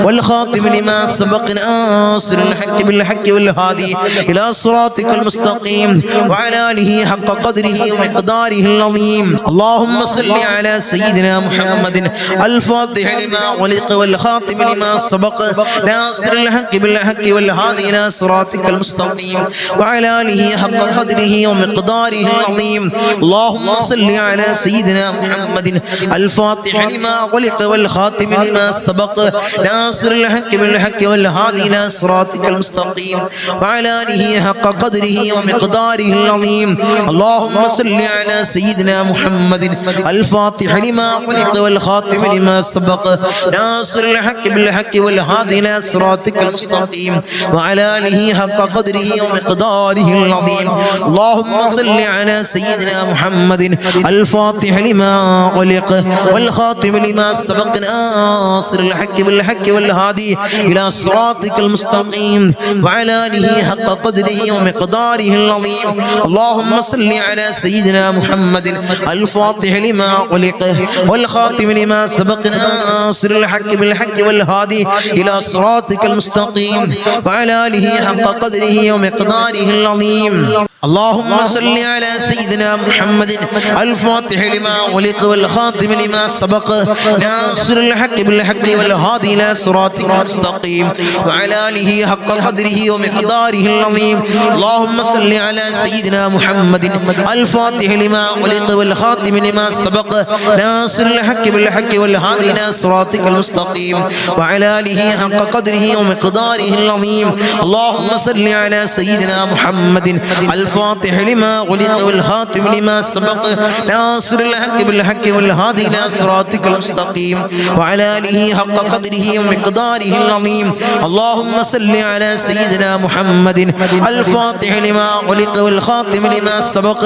والخاتم لما سبق ناصر الحق بالحق والهادي إلى صراطك المستقيم وعلى آله حق قدره ومقداره العظيم. اللهم صل على سيدنا محمد الفاتح لما أغلق والخاتم لما سبق ناصر الحق بالحق والهادي إلى صراطك المستقيم وعلى آله حق قدره ومقداره العظيم. اللهم صل على سيدنا محمد الفاتح لما أغلق والخاتم لما سبق ناصر الحق بالحق والهادي إلى صراطك المستقيم وعلى آله حق قدره ومقداره العظيم. اللهم صل على سيدنا محمد الفاتح لما أغلق والخاتم لما سبق ناصر الحق بالحق والهادي إلى صراطك المستقيم وعلى آله حق قدره ومقداره العظيم. اللهم صل على سيدنا محمد الفاتح لما أغلق والخاتم لما سبق ناصر الحق بالحق والهادي إلى صراطك المستقيم وعلى آله حق قدره ومقداره العظيم. اللهم صل على سيدنا محمد الفاتح لما أغلق والخاتم لما سبق ناصر الحق بالحق والهادي إلى صراطك المستقيم وعلى آله حق قدره ومقداره العظيم. اللهم صل على سيدنا محمد الفاتح لما ولق والخاتم لما سبق ناصر الحق بالحق والهادي إلى صراطك المستقيم وعلى آله حق قدره ومقداره العظيم. اللهم صل على سيدنا محمد الفاتح لما ولق والخاتم لما سبق ناصر الحق بالحق والهادي إلى صراطك المستقيم وعلى آله حق قدره ومقداره العظيم. اللهم صل على سيدنا محمد الفاتح لما غلق والخاتم لما سبق ناصر الحق بالحق والهادي إلى صراطك المستقيم وعلى آله حق قدره ومقداره العظيم. اللهم صل على سيدنا محمد الفاتح لما غلق والخاتم لما سبق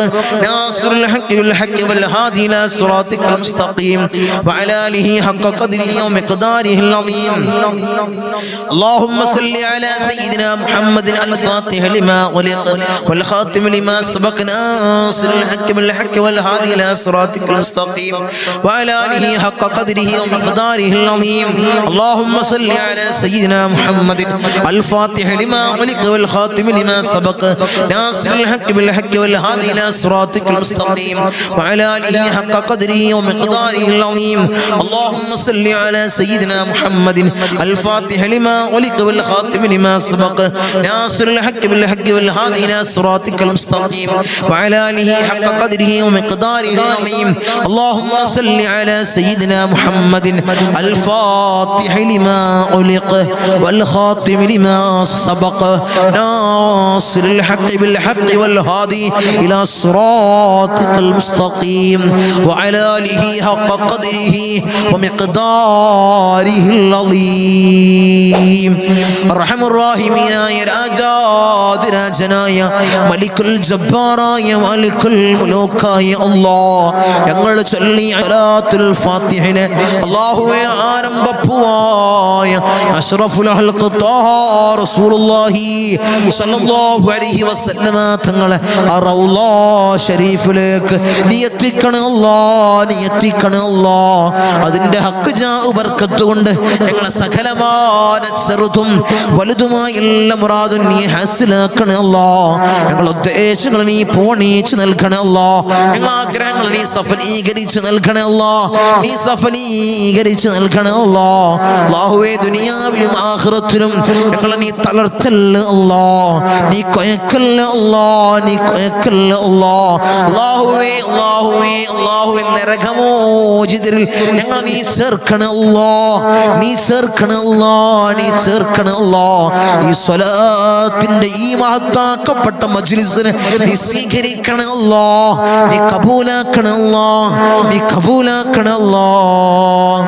ناصر الحق بالحق والهادي إلى صراطك المستقيم وعلى آله حق قدره ومقداره العظيم. اللهم صل على سيدنا محمد الفاتح لما غلق والخاتم لما سبق ناصر الحق بالحق والهادي إلى صراطك المستقيم وعلى آله حق قدره ومقداره العظيم. اللهم صل على سيدنا محمد الفاتح لما غلق والخاتم لما سبق ناصر الحق بالحق والهادي إلى صراطك المستقيم وعلى آله حق قدره ومقداره العظيم. اللهم صل على سيدنا محمد الفاتح لما غلق والخاتم لما سبق ناصر الحق بالحق والهادي إلى صراطك المستقيم وعلى آله حق قدره ومقداره العظيم. اللهم صل على سيدنا محمد الفاتح لما أغلق والخاتم لما سبق ناصر الحق بالحق والهادي إلى صراطك المستقيم وعلى آله حق قدره ومقداره العظيم. أرحم الراحمين يا രാജാതിരാജനായ മലിക്കുൽ ജബ്ബാറായ മാലിക്കുൽ മുലൂക്കായ അല്ലാഹ് ഞങ്ങൾ ചൊല്ലി സലാത്തുൽ ഫാത്തിഹിനെ അല്ലാഹുവേ ആരംഭപ്പുവായ അഷ്റഫുൽ ഖൽഖ് ത്വാഹ റസൂലുള്ളാഹി സ്വല്ലല്ലാഹു അലൈഹി വസല്ലമ തങ്ങളെ റൗള ശരീഫിലേക്ക് നീ എത്തിക്കണേ അല്ലാഹ്, നീ എത്തിക്കണേ അല്ലാഹ്. അതിന്റെ ഹക്ക് ജാഉ ബർക്കത്ത് കൊണ്ട് ഞങ്ങളെ സകലമായ ചെറുതും വലുതുമായ എല്ലാ മുറാദും നീ ഹാസിലാക്കണേ അല്ലാഹ്. ഞങ്ങളുടെ ഉദ്ദേശങ്ങൾ നീ പൂർണ്ണീകരിച്ച് നൽകണേ അല്ലാഹ്. ഞങ്ങളുടെ ആഗ്രഹങ്ങൾ നീ സഫലീകരിച്ച് നൽകണേ അല്ലാഹ്, നീ സഫലീകരിച്ച് നൽകണേ അല്ലാഹ്. അല്ലാഹുവേ ദുനിയാവിലും ആഖിറത്തിലും ഞങ്ങളെ നീ തളർത്തല്ല അല്ലാഹ്, നീ കൊയക്കല്ല അല്ലാഹ്, നീ കൊയക്കല്ല അല്ലാഹ്. അല്ലാഹുവേ അല്ലാഹുവേ അല്ലാഹുവേ നരകമോചിതരിൽ ഞങ്ങളെ നീ ചേർക്കണേ അല്ലാഹ്, നീ ചേർക്കണേ അല്ലാഹ്, നീ ചേർക്കണേ അല്ലാഹ്. ഈ സ്വലാത്തിന്റെ ഈ മഹത്താക്കപ്പെട്ട മജ്ലിസിനെ നീ സ്വീകരിക്കണേ അല്ലാഹ്, നീ കബൂലാക്കണേ അല്ലാഹ്, നീ കബൂലാക്കണേ അല്ലാഹ്.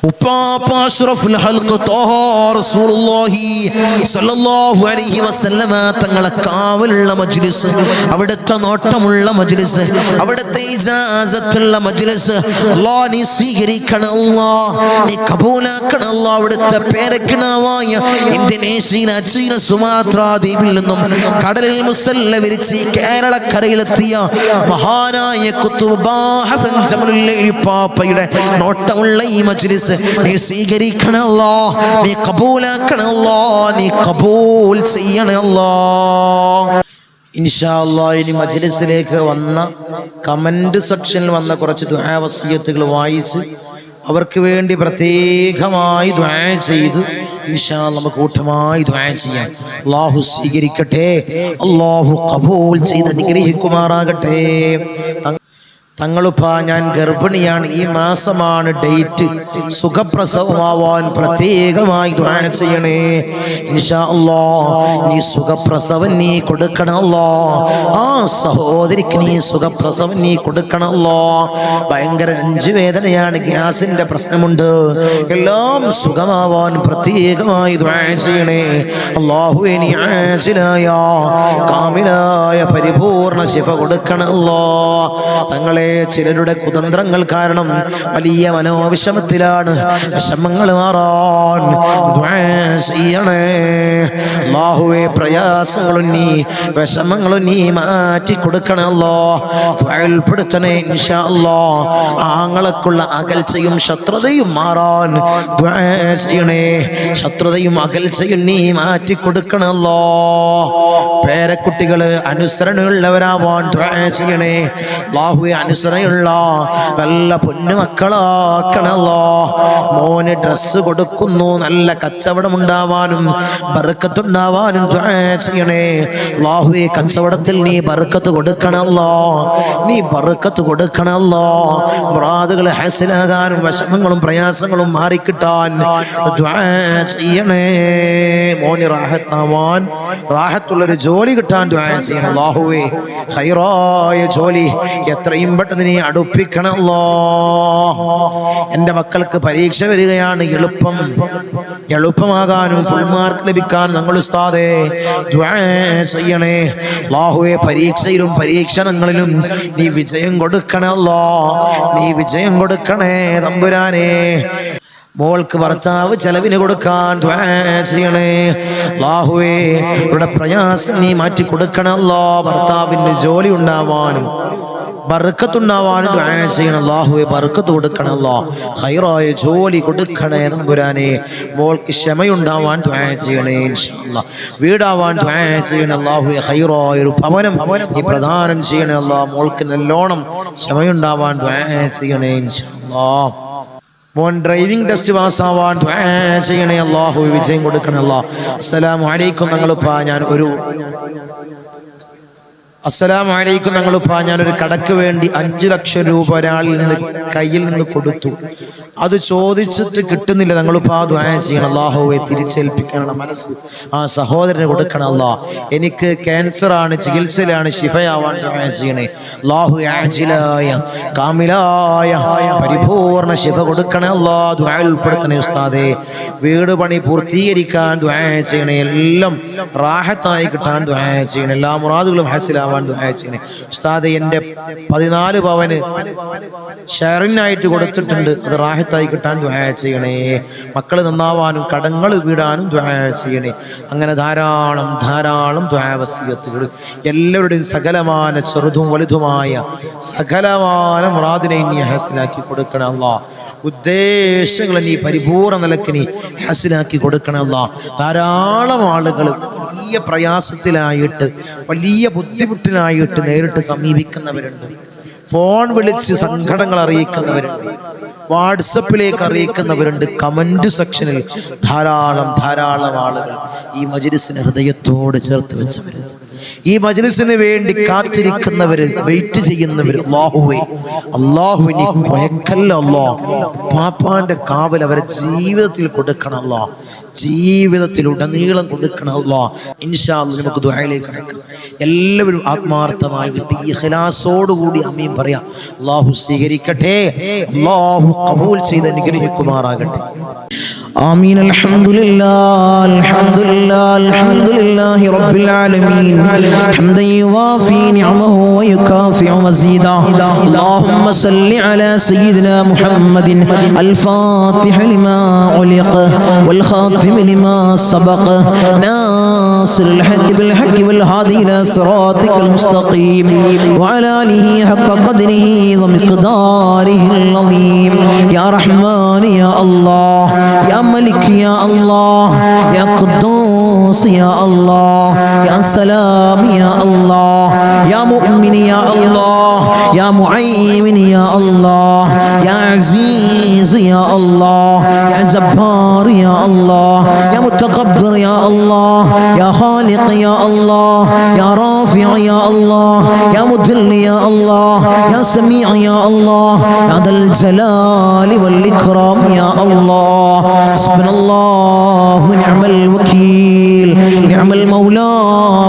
ഉപ്പാപ്പ അഷ്റഫുൽ ഖൽഖ് ത്വാഹ റസൂലുള്ളാഹി സ്വല്ലല്ലാഹു അലൈഹി വസല്ലമ തങ്ങളെ കാവലുള്ള മജ്ലിസ്, അവിടുത്തെ നോട്ടമുള്ള മജ്ലിസ്, അവിടുത്തെ ഇജാസത്തുള്ള മജ്ലിസ് അല്ലാഹ് നീ സ്വീകരിക്കണേ അല്ലാഹ്, നീ കബൂലാക്കണേ അല്ലാഹ്. അവിടുത്തെ പേരക്കിണാവായ ഇന്തോനേഷ്യയിലെ ചീന സുമാത്ര ദ്വീപിൽ നിന്നും കടലിൽ മുസല്ല വിരിച്ച് കേരളക്കരയിലെത്തിയ മഹാനായ ഖുത്ബ് ഹസൻ ജമലുൽ പാപ്പയുടെ നോട്ടമുള്ള ഈ മജ്ലിസ് നീ സ്വീകരിക്കണേ അല്ലാഹ്, നീ കബൂലാക്കണേ അല്ലാഹ്, നീ കബൂൽ ചെയ്യണേ അല്ലാഹ്. ഇൻഷാ അല്ലാഹ് ഇനി മജ്ലിസിലേക്ക് വന്ന കമന്റ് സെക്ഷനിൽ വന്ന കുറച്ച് ദുആ വസിയത്തുകൾ വായിച്ച് അവർക്ക് വേണ്ടി പ്രത്യേകമായി ദുആ ചെയ്ത് ഇൻഷാ അല്ലാഹ് നമുക്ക് കൂട്ടമായി ദുആ ചെയ്യാം. അല്ലാഹു സ്വീകരിക്കട്ടെ, അല്ലാഹു ഖബൂൽ ചെയ്ത് അനുഗ്രഹിക്കുമാറാകട്ടെ. തങ്ങളുപ്പ ഞാൻ ഗർഭിണിയാണ്, ഈ മാസമാണ് ഡേറ്റ്, സുഖപ്രസവമാവാൻ പ്രത്യേകമായി ദുആ ചെയ്യണേ. ഇൻഷാ അല്ലാഹ് നീ സുഖപ്രസവം നീ കൊടുക്കണം അല്ലാഹ്, ആ സഹോദരിക്ക് നീ സുഖപ്രസവം നീ കൊടുക്കണം അല്ലാഹ്. ഭയങ്കര നെഞ്ചുവേദനയാണ്, ഗ്യാസിന്റെ പ്രശ്നമുണ്ട്, എല്ലാം സുഖമാവാൻ പ്രത്യേകമായി ദുആ ചെയ്യണേ. അല്ലാഹുവേ നീ ആജിലായ കാമിലായ പരിപൂർണ ശിഫ കൊടുക്കണം അല്ലാഹ്. തങ്ങളെ ചിലരുടെ കുതന്ത്രങ്ങൾ കാരണം വലിയ മനോവിഷമത്തിലാണ്. വിഷമങ്ങൾ മാറാൻ ദുആ ചെയ്യണേ. അല്ലാഹുവേ പ്രയാസങ്ങളും നീ വിഷമങ്ങളും നീ മാറ്റി കൊടുക്കണേ അല്ലാഹ്. ദുആൽപ്പെടുത്തണേ ഇൻഷാ അല്ലാഹ്. ആങ്ങളക്കുള്ള അകൽച്ചയും ശത്രുതയും മാറാൻ ദുആ ചെയ്യണേ. ശത്രുതയും അകൽച്ചയും നീ മാറ്റി കൊടുക്കണേ അല്ലാഹ്. പേരക്കുട്ടികള് അനുസരണയുള്ളവരാവാൻ ദുആ ചെയ്യണേ. അല്ലാഹുവേ അനുസരണയുള്ള നല്ല പൊന്നുമക്കളാക്കണേ അല്ലാഹ്. മോന് ഡ്രസ്സ് കൊടുക്കുന്നു, നല്ല കച്ചവടം ഉണ്ടാവാനും ബർക്കത്തുണ്ടാവാനും ദുആ ചെയ്യണേ. അല്ലാഹുവേ കച്ചവടത്തിൽ നീ ബർക്കത്ത് കൊടുക്കണല്ലോ, നീ ബർക്കത്ത് കൊടുക്കണല്ലോ. മുറാദുകൾ ഹാസിലാകാനും വിഷമങ്ങളും പ്രയാസങ്ങളും മാറിക്കിട്ടാൻ ദുആ ചെയ്യണേ. മോന് റാഹത്താവാൻ റാഹത്തുള്ളൊരു ജോലി കിട്ടാൻ ദുആ ചെയ്യണം. അല്ലാഹുവേ ഖൈറായ ജോലി എത്രയും പെട്ടെന്ന് നീ അടുപ്പിക്കണല്ലോ. എൻ്റെ മക്കൾക്ക് പരീക്ഷ വരികയാണ്, എളുപ്പമാകാനും ഫുൾ മാർക്ക് ലഭിക്കാനും ഞങ്ങൾ ഉസ്താദേ ദുആ ചെയ്യണേ. അല്ലാഹുവേ പരീക്ഷയിലും പരീക്ഷണങ്ങളിലും നീ വിജയം കൊടുക്കണേ അല്ലാഹ്. നീ വിജയം കൊടുക്കണേ തമ്പുരാനേ. മോൾക്ക് ഭർത്താവ് ചെലവിന് കൊടുക്കാൻ ദുആ ചെയ്യണേ. അല്ലാഹുവേ അവരുടെ പ്രയാസം നീ മാറ്റി കൊടുക്കണേ അല്ലാഹ്. ഭർത്താവിന് ജോലി ഉണ്ടാവാനും ബർക്കത്തുണ്ടാവാനും ദുആ ചെയ്യണം. അല്ലാഹുവേ ബർക്കത്ത് കൊടുക്കണേ അല്ലാഹ്. ഖൈറായ ജോലി കൊടുക്കണേ തമ്പുരാനേ. മോൾക്ക് ക്ഷമയുണ്ടാവാൻ ദുആ ചെയ്യണേ ഇൻഷാ അല്ലാഹ്. വീടാവാൻ ദുആ ചെയ്യണേ. അല്ലാഹുവേ ഖൈറായ ഒരു ഭവനം നീ പ്രദാനം ചെയ്യണേ അല്ലാഹ്. മോൾക്ക് നല്ലോണം ക്ഷമയുണ്ടാവാൻ ദുആ ചെയ്യണേ ഇൻഷാ അല്ലാഹ്. മോൻ ഡ്രൈവിംഗ് ടെസ്റ്റ് പാസ്സാവാൻ ദുആ ചെയ്യണേ. അല്ലാഹുവേ വിജയം കൊടുക്കണേ അല്ലാഹ്. അസ്സലാമു അലൈക്കും ഞങ്ങളിപ്പാ അസ്സലാമു അലൈക്കും ഞാനൊരു കടക്ക് വേണ്ടി 5 ലക്ഷം രൂപ ഒരാളിൽ നിന്ന് കയ്യിൽ നിന്ന് കൊടുത്തു. അത് ചോദിച്ചിട്ട് കിട്ടുന്നില്ല. ഞങ്ങളിപ്പോൾ ദുആ ചെയ്യണം. അല്ലാഹുവേ തിരിച്ചേൽപ്പിക്കാനുള്ള മനസ്സ് ആ സഹോദരന് കൊടുക്കണം അല്ലാഹ്. എനിക്ക് ക്യാൻസർ ആണ്, ചികിത്സയിലാണ്, ശിഫയാവാൻ ദുആ ചെയ്യണേ. അല്ലാഹുവേ ആജിലായ കാമിലായ പരിപൂർണ ശിഫ കൊടുക്കണേ അല്ലാഹ്. ദുആ ഉൾപ്പെടുത്തണേ ഉസ്താദേ. വീട് പണി പൂർത്തീകരിക്കാൻ ദുആ ചെയ്യണേ. എല്ലാം റാഹത്തായി കിട്ടാൻ ദുആ ചെയ്യണേ. എല്ലാ മുറാദുകളും ഹാസിലാവാൻ ദുആ ചെയ്യണേ ഉസ്താദേ. എൻ്റെ 14 പവന് ഷെയറിനായിട്ട് കൊടുത്തിട്ടുണ്ട്, അത് റാഹത്തായി കിട്ടാൻ ദുആ ചെയ്യണേ. മക്കൾ നന്നാവാനും കടങ്ങൾ വീടാനും ദുആ ചെയ്യണേ. അങ്ങനെ ധാരാളം ദുആ വസിയത്തുകൾ എല്ലാവരുടെയും സകലമാന ചെറുതും വലുതുമായ സകലമാന മുറാദിനെ നീ ഹാസിലാക്കി കൊടുക്കണം അല്ലാഹ്. ഉദ്ദേശങ്ങൾ നീ പരിപൂർണ നിലക്ക് നീ ഹാസിലാക്കി കൊടുക്കണം അല്ലാഹ്. ധാരാളം ആളുകൾ വലിയ പ്രയാസത്തിലായിട്ട് വലിയ ബുദ്ധിമുട്ടിലായിട്ട് നേരിട്ട് സമീപിക്കുന്നവരുണ്ട്. ഫോൺ വിളിച്ച് സങ്കടങ്ങൾ അറിയിക്കുന്നവരുണ്ട്, വാട്സപ്പിലേക്ക് അറിയിക്കുന്നവരുണ്ട്. കമന്റ് സെക്ഷനിൽ ധാരാളം ആളുകൾ ഈ മജ്‌ലിസിനെ ഹൃദയത്തോട് ചേർത്ത് വെച്ചവരുണ്ട്. ഈ മജ്‌ലിസിന് വേണ്ടി കാത്തിരിക്കുന്നവര്, വെയിറ്റ് ചെയ്യുന്നവര്. അല്ലാഹുവിനെ കൊയക്കല്ല അല്ലാഹ്. പാപ്പാന്റെ കാവൽ അവരെ ജീവിതത്തിൽ കൊടുക്കണം അല്ലാഹ്. ജീവിതത്തിലുടനീളം കൊടുക്കണം അല്ലാഹ്. ഇൻഷാ അല്ലാഹ് നമുക്ക് ദുആയിലേക്ക് കടക്കാം. എല്ലാവരും ആത്മാർത്ഥമായിട്ട് ഇഖ്ലാസോടുകൂടി ആമീൻ പറയാം. അല്ലാഹു സ്വീകരിക്കട്ടെ, അല്ലാഹു ഖബൂൽ ചെയ്ത് അനുഗ്രഹിക്കുമാറാകട്ടെ. آمين. الحمد لله رب العالمين حمدا يوافي نعمه ويكافئ مزيدا. اللهم صل على سيدنا محمد الفاتح لما علق والخاتم لما سبق ناصر الحق بالحق والهادي إلى صراطك المستقيم وعلى آله حق قدره ومقداره العظيم. يا رحمن يا الله، يا ملك يا الله، يا قدوس يا الله، يا سلام يا الله، يا مؤمن يا الله، يا معين يا الله، يا عزيز يا الله، يا جبار يا الله، يا متكبر يا الله، يا خالق يا الله، يا رافع يا الله، يا مذل يا الله، يا سميع يا الله، يا ذا الجلال والإكرام يا الله. حسبنا الله ونعم الوكيل، نعم المولى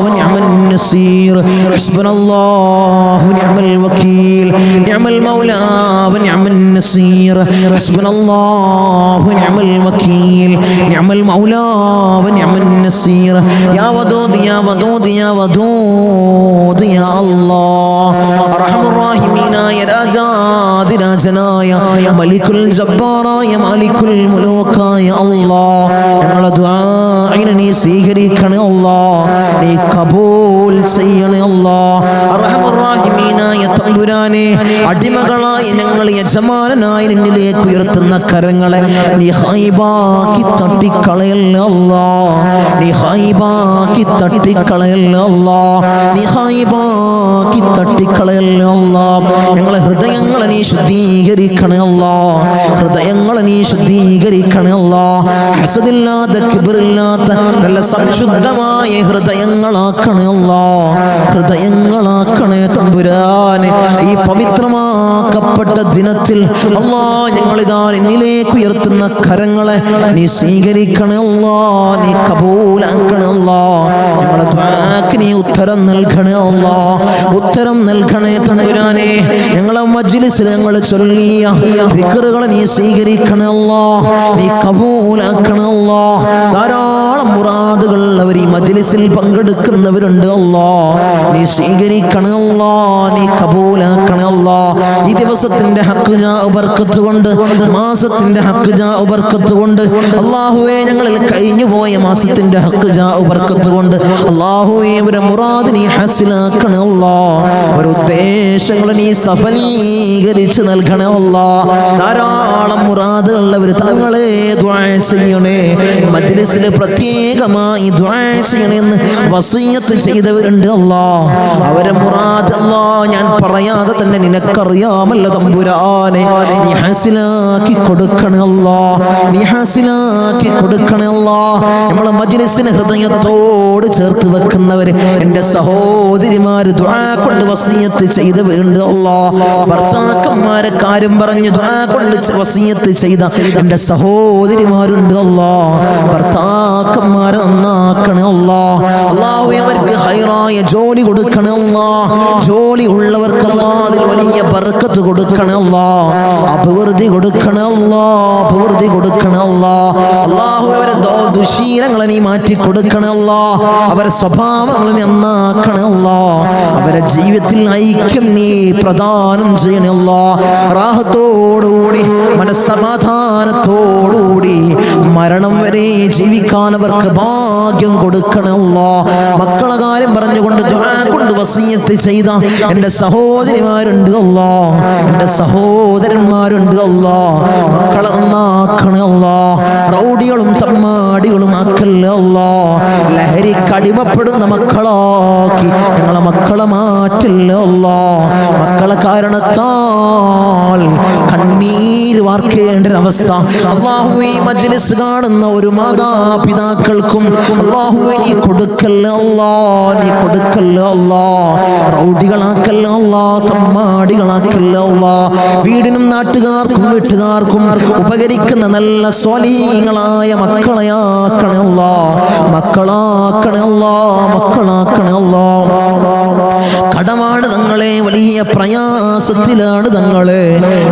ونعم النصير. حسبنا الله ونعم الوكيل، نعم المولى ونعم النصير. حسبنا الله ونعم الوكيل، نعم المولى ونعم النصير. يا ودود يا ودود يا ودود يا الله. أرحم الراحمين റഹീമീനായ രാജാതിരാജനായ മലിക്കുൽ ജബ്ബാറായ മാലിക്കുൽ മുലൂക്കായ അല്ലാഹ് ഞങ്ങളുടെ ദുആഇനെ നീ സ്വീകരിക്കണേ അല്ലാഹ്, നീ കബൂൽ ചെയ്യണേ അല്ലാഹ്. അർഹമർ റഹീമീനായ തമ്പുരാനെ, അടിമകളായ ഞങ്ങൾ യജമാനനായി നിന്നിലേക്ക് ഉയർത്തുന്ന കരങ്ങളെ നീ ഹൈബാക്കി തട്ടിക്കളയല്ലേ അല്ലാഹ്, നീ ഹൈബാക്കി തട്ടിക്കളയല്ലേ അല്ലാഹ്, നീ ഹൈബാക്കി തട്ടിക്കളയല്ലേ അല്ലാഹ്. ഞങ്ങളെ ഹൃദയങ്ങളെ നീ ശുദ്ധീകരിക്കണേ അല്ലാഹ്, ഹൃദയങ്ങളെ നീ ശുദ്ധീകരിക്കണേ അല്ലാഹ്. ഹസദില്ലാത്ത കിബ്റില്ലാത്ത നല്ല സംശുദ്ധമായ ഹൃദയങ്ങളാക്കണേ അല്ലാഹ്, ഹൃദയങ്ങളാക്കണേ തമ്പുരാനെ. ഈ പവിത്രമാക്കപ്പെട്ട ദിനത്തിൽ അല്ലാഹ് ഞങ്ങളിതാ നിന്നിലേക്ക് ഉയർത്തുന്ന കരങ്ങളെ നീ സ്വീകരിക്കണേ അല്ലാഹ്, നീ കബൂലാക്കണേ അല്ലാഹ്. ഞങ്ങളുടെ ദുആക്ക് നീ ഉത്തരം നൽകണേ അല്ലാഹ്, ഉത്തരം നൽകണേ തമ്പുരാനെ. ഞങ്ങളെ മജ്ലിസിൽ ഞങ്ങൾ ചൊല്ലിയ ദിക്റുകളെ നീ സ്വീകരിക്കണേ അല്ലാഹ്, നീ കബൂലാക്കണേ അല്ലാഹ്. ധാരാളം മുറാദുകൾ അവർ ഈ മജ്ലിസിൽ പങ്കെടുക്കുന്നവരുണ്ട് അല്ലാഹ്, നീ സ്വീകരിക്കണേ അല്ലാഹ്, നീ കബൂലാക്കണേ അല്ലാഹ്. ഈ ദിവസത്തിന്റെ ഹക്ക് ജാ ബർക്കത്ത് കൊണ്ട്, മാസത്തിന്റെ ഹക്ക് ജാ ബർക്കത്ത് കൊണ്ട് അല്ലാഹുവേ, ഞങ്ങളിൽ കഴിഞ്ഞു പോയ മാസത്തിന്റെ ഹക്ക് ജാ ബർക്കത്ത് കൊണ്ട് അല്ലാഹുവേ ഒരു മുറാദ് നീ ഹാസിലാക്കണേ അല്ലാഹ്, ഒരു ഉദ്ദേശങ്ങൾ നീ സഫലീകരിച്ച് നൽകണേ അല്ലാഹ്. ധാരാളം മുറാദുള്ളവർ തങ്ങളെ ദുആ ചെയ്യണേ, മജ്ലിസിൽ പ്രത്യേകമായി ദുആ ചെയ്യണമെന്ന് വസിയത്ത് ചെയ്തവരുണ്ട് അല്ലാഹ്. അവരെ മുറാദ് അല്ലാഹ് ഞാൻ പറയാതെ തന്നെ നിനക്കറിയാമല്ലോ തമ്പുരാനെ, നീ ഹാസിലാക്കി കൊടുക്കണേ അല്ലാഹ്, നീ ഹാസിലാക്കി കൊടുക്കണേ അല്ലാഹ്. നമ്മളെ മജ്ലിസിനെ ഹൃദയത്തോട് ചേർത്ത് വെക്കുന്നവര് എൻ്റെ സഹോദരിമാര് ദുആ കൊണ്ട് വസിയത്ത് ചെയ്തവരുണ്ട് അല്ലാഹ്. ഭർത്താക്കന്മാരെ കാര്യം പറഞ്ഞ് ദുആ കൊണ്ട് വസിയത്ത് ചെയ്ത എൻ്റെ സഹോദരിമാരുണ്ട് അല്ലാഹ്. ഭർത്താക്കന്മാരെ നന്നാക്കണേ അല്ലാഹ്. അല്ലാഹുവേ അവർക്ക് ഹൈറായ ജോലി കൊടുക്കണേ അല്ലാഹ്, ജോലി ഉള്ളവർക്ക് അല്ലാഹ് അതിൽ വലിയ ബർക്കത്ത് കൊടുക്കണേ അല്ലാഹ്, അഭിവൃദ്ധി കൊടുക്കണേ അല്ലാഹ്, അഭിവൃദ്ധി കൊടുക്കണേ അല്ലാഹ്. അല്ലാഹുവേ അവരെ ദുശീലങ്ങളെ നീ മാറ്റി കൊടുക്കണേ അല്ലാഹ്, അവരെ സ്വഭാവങ്ങളെ നീ നന്നാക്കണേ അല്ലാഹ്, അവരെ ജീവിതത്തിൽ ഐക്യം നീ പ്രദാനം ചെയ്യണേ അല്ലാഹ്. റാഹത്തോടുകൂടി മനസ്സമാധാനത്തോടുകൂടി മരണം വരെ ജീവിക്കാൻ അവർക്ക് ഭാഗ്യം കൊടുക്കണേ അല്ലാഹ്. മക്കളെ കാര്യം പറഞ്ഞുകൊണ്ട് ദുആ കൊണ്ട് വസിയത്ത് ചെയ്ത എൻ്റെ സഹോദരിമാരുണ്ട് അല്ലാഹ്, എൻ്റെ സഹോദരന്മാരുണ്ട് അല്ലാഹ്. മക്കളെ നന്നാക്കണേ അല്ലാഹ്, റൗഡികളും തമ്മാടികളും ആക്കല്ലേ അല്ലാഹ്. ലഹരിക്കടിമപ്പെടുന്ന മക്കളാക്കി ഞങ്ങളെ മക്കളെ മാറ്റല്ലേ അല്ലാഹ്. മക്കളെ കാരണത്താൽ കണ്ണീര് വാർക്കേണ്ട ഒരവസ്ഥ അല്ലാഹുവേ മജ്ലിസ് കാണുന്ന ഒരു മാതാപിതാക്കൾക്കും അല്ലാഹുവേ നീ കൊടുക്കല്ലേ അല്ലാഹ്, നീ കൊടുക്കല്ലേ അല്ലാഹ്. റൗഡികളാക്കല്ലേ അല്ലാഹ്, തമ്മാടികളാക്കല്ലേ അല്ലാഹ്. വീടിനും നാട്ടുകാർക്കും വീട്ടുകാർക്കും ഉപകരിക്കുന്ന നല്ല സ്വാലിഹീങ്ങളായ മക്കളെയാക്കണേ അല്ലാഹ്, മക്കളാക്കണേ അല്ലാഹ്, മക്കളാക്കണേ അല്ലാഹ്. കടമാണ് തങ്ങളെ, വലിയ പ്രയാസത്തിലാണ് തങ്ങളെ,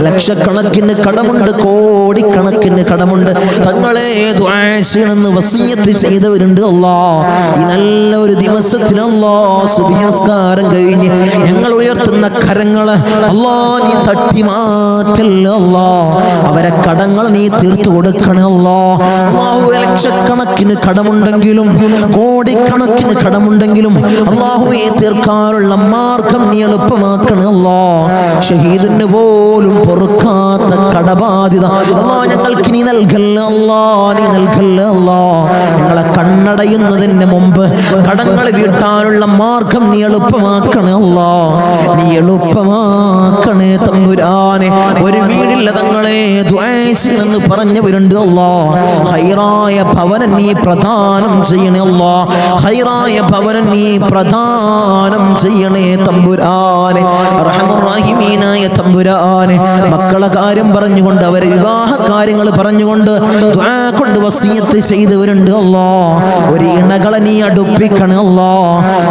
ലക്ഷക്കണക്കിന് കടമുണ്ട്, കോടിക്കണക്കിന് കടമുണ്ട്. തങ്ങളെ ദുആ ചെയ്യണമെന്ന് വസിയത്ത് ചെയ്തവരുണ്ട് അല്ലാഹ്. ഈ നല്ല ഒരു ദിവസത്തിൽ അല്ലാഹ് സുബ്ഹി നിസ്കാരം കഴിഞ്ഞ് ഞങ്ങൾ ഉയർത്തുന്ന കരങ്ങളെ അല്ലാഹ് നീ തട്ടി മാറ്റല്ലേ അല്ലാഹ്, അവരെ കടങ്ങൾ നീ തീർത്തു കൊടുക്കണേ അല്ലാഹ്. അല്ലാഹുവേ ലക്ഷക്കണക്കിന് കടമുണ്ടെങ്കിലും കോടിക്കണക്കിന് കടമുണ്ടെങ്കിലും അല്ലാഹുവേ തീർക്കാനുള്ള മാർഗം നീ എളുപ്പമാക്കണേ അല്ലാഹ്. ഷഹീദിന് പോലും പൊറുക്കാത്ത കടബാധ്യത അല്ലാഹ് ഞങ്ങൾക്ക് നീ നൽകല്ലേ അല്ലാഹ്, നീ നൽകല്ലേ അല്ലാഹ്. ഞങ്ങളെ കണ്ണടയുന്നതിന് മുമ്പ് കടങ്ങൾ വീട്ടാനുള്ള മാർഗം നീ എളുപ്പമാക്കണേ അല്ലാഹ്, നീ എളുപ്പമാക്കണേ തമ്പുരാനെ. ഒരു വീടില്ല തങ്ങളെ ദുആ ചെയ്യണമെന്ന് പറഞ്ഞവരുണ്ട് അല്ലാഹ്. ഹൈറായ ഭവനം നീ പ്രദാനം ചെയ്യണേ അല്ലാഹ്, ഹൈറായ ഭവനം നീ പ്രദാനം ചെയ്യണേ തമ്പുരാനെ. റഹ്മാൻ റഹീമീനായ തമ്പുരാനെ, മക്കളെ കാര്യം പറഞ്ഞുകൊണ്ട് അവരെ വിവാഹ കാര്യങ്ങൾ പറഞ്ഞുകൊണ്ട് ദുആ കൊണ്ട് വസിയത്ത് ചെയ്തവരുണ്ട് അല്ലാഹ്. ഒരു ഇണ ഇണകളെ നീ അടുപ്പിക്കണേ അല്ലാ.